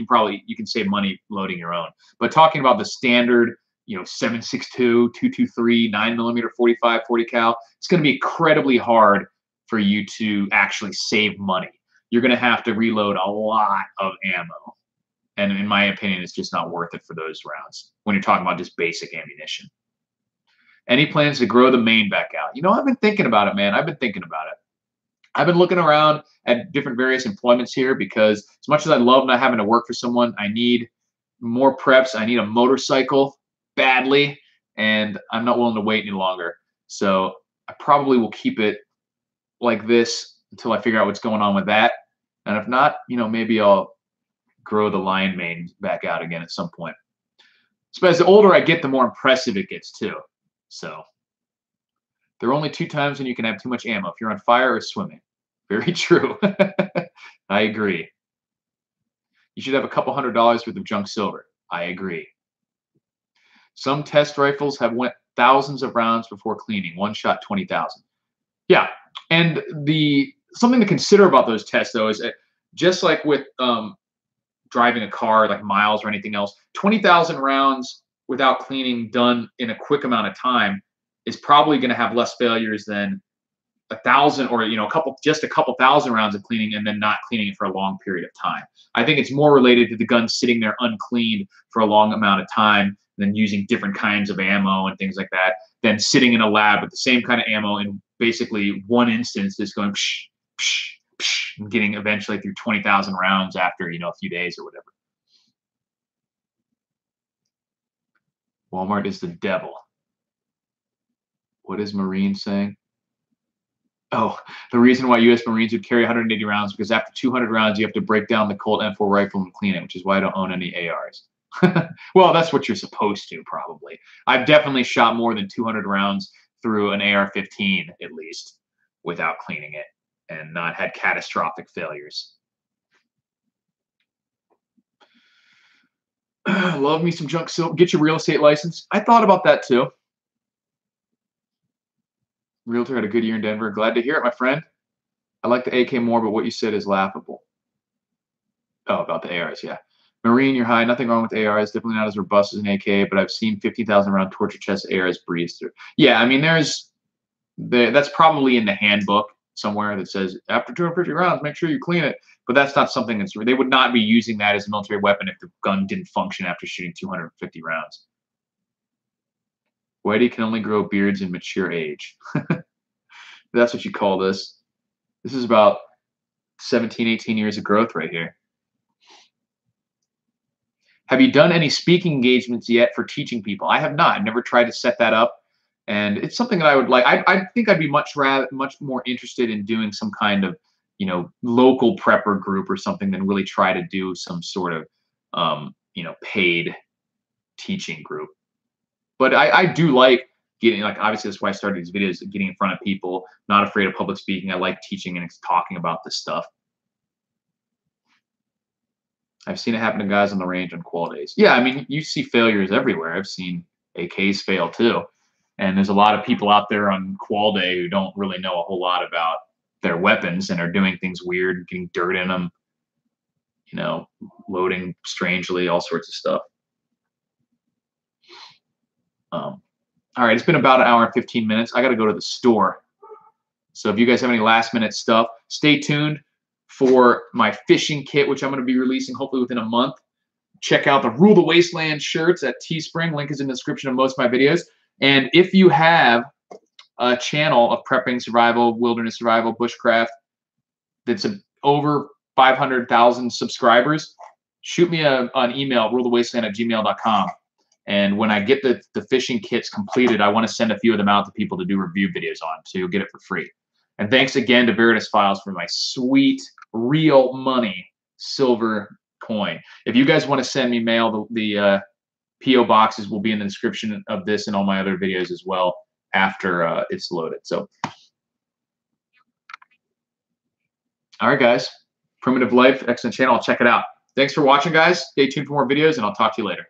can save money loading your own. But talking about the standard, 7.62, 223, 9mm, 45, 40 cal, it's going to be incredibly hard for you to actually save money. You're going to have to reload a lot of ammo. And in my opinion, it's just not worth it for those rounds when you're talking about just basic ammunition. Any plans to grow the main back out? I've been thinking about it, man. I've been thinking about it. I've been looking around at different various employments here because as much as I love not having to work for someone, I need more preps. I need a motorcycle badly, and I'm not willing to wait any longer. So I probably will keep it like this until I figure out what's going on with that. And if not, maybe I'll grow the Lion mane back out again at some point. So as the older I get, the more impressive it gets too. So there are only 2 times when you can have too much ammo: if you're on fire or swimming. Very true. I agree. You should have a couple $100s worth of junk silver. I agree. Some test rifles have went thousands of rounds before cleaning. One shot 20,000. Yeah, and something to consider about those tests though is that just like with driving a car, like miles or anything else, 20,000 rounds without cleaning done in a quick amount of time is probably going to have less failures than 1,000 or a couple thousand rounds of cleaning and then not cleaning it for a long period of time. I think it's more related to the gun sitting there uncleaned for a long amount of time than using different kinds of ammo and things like that, than sitting in a lab with the same kind of ammo in basically one instance that's going psh, psh, psh, and getting eventually through 20,000 rounds after a few days or whatever. Walmart is the devil. What is Marine saying? Oh, the reason why U.S. Marines would carry 180 rounds because after 200 rounds, you have to break down the Colt M4 rifle and clean it, which is why I don't own any ARs. Well, that's what you're supposed to, probably. I've definitely shot more than 200 rounds through an AR-15, at least, without cleaning it, and not had catastrophic failures. Love me some junk silver. Get your real estate license. I thought about that, too. Realtor had a good year in Denver. Glad to hear it, my friend. I like the AK more, but what you said is laughable. Oh, about the ARs, yeah. Marine, you're high. Nothing wrong with ARs. Definitely not as robust as an AK, but I've seen 50,000 round torture chest ARs breeze through. Yeah, I mean, that's probably in the handbook somewhere that says after 250 rounds, make sure you clean it. But that's not something they would not be using that as a military weapon if the gun didn't function after shooting 250 rounds. Whitey can only grow beards in mature age. That's what you call this. This is about 17, 18 years of growth right here. Have you done any speaking engagements yet for teaching people? I have not. I've never tried to set that up, and it's something that I would like. I think I'd be much more interested in doing some kind of local prepper group or something than really try to do some sort of paid teaching group. But I do like getting, like, obviously that's why I started these videos, getting in front of people, not afraid of public speaking. I like teaching and talking about this stuff. I've seen it happen to guys on the range on qual days. Yeah, I mean, you see failures everywhere. I've seen AKs fail too. And there's a lot of people out there on qual day who don't really know a whole lot about their weapons and are doing things weird, getting dirt in them, loading strangely, all sorts of stuff. All right, it's been about an hour and 15 minutes. I got to go to the store. So if you guys have any last minute stuff, stay tuned for my fishing kit, which I'm going to be releasing hopefully within a month. Check out the Rule the Wasteland shirts at Teespring. Link is in the description of most of my videos. And if you have a channel of prepping, survival, wilderness survival, bushcraft that's over 500,000 subscribers, shoot me an email, rulethewasteland@gmail.com. And when I get the fishing kits completed, I want to send a few of them out to people to do review videos on, so you'll get it for free. And thanks again to Veritas Files for my sweet, real money silver coin. If you guys want to send me mail, the P.O. boxes will be in the description of this and all my other videos as well after it's loaded. So, all right, guys. Primitive Life, excellent channel. I'll check it out. Thanks for watching, guys. Stay tuned for more videos, and I'll talk to you later.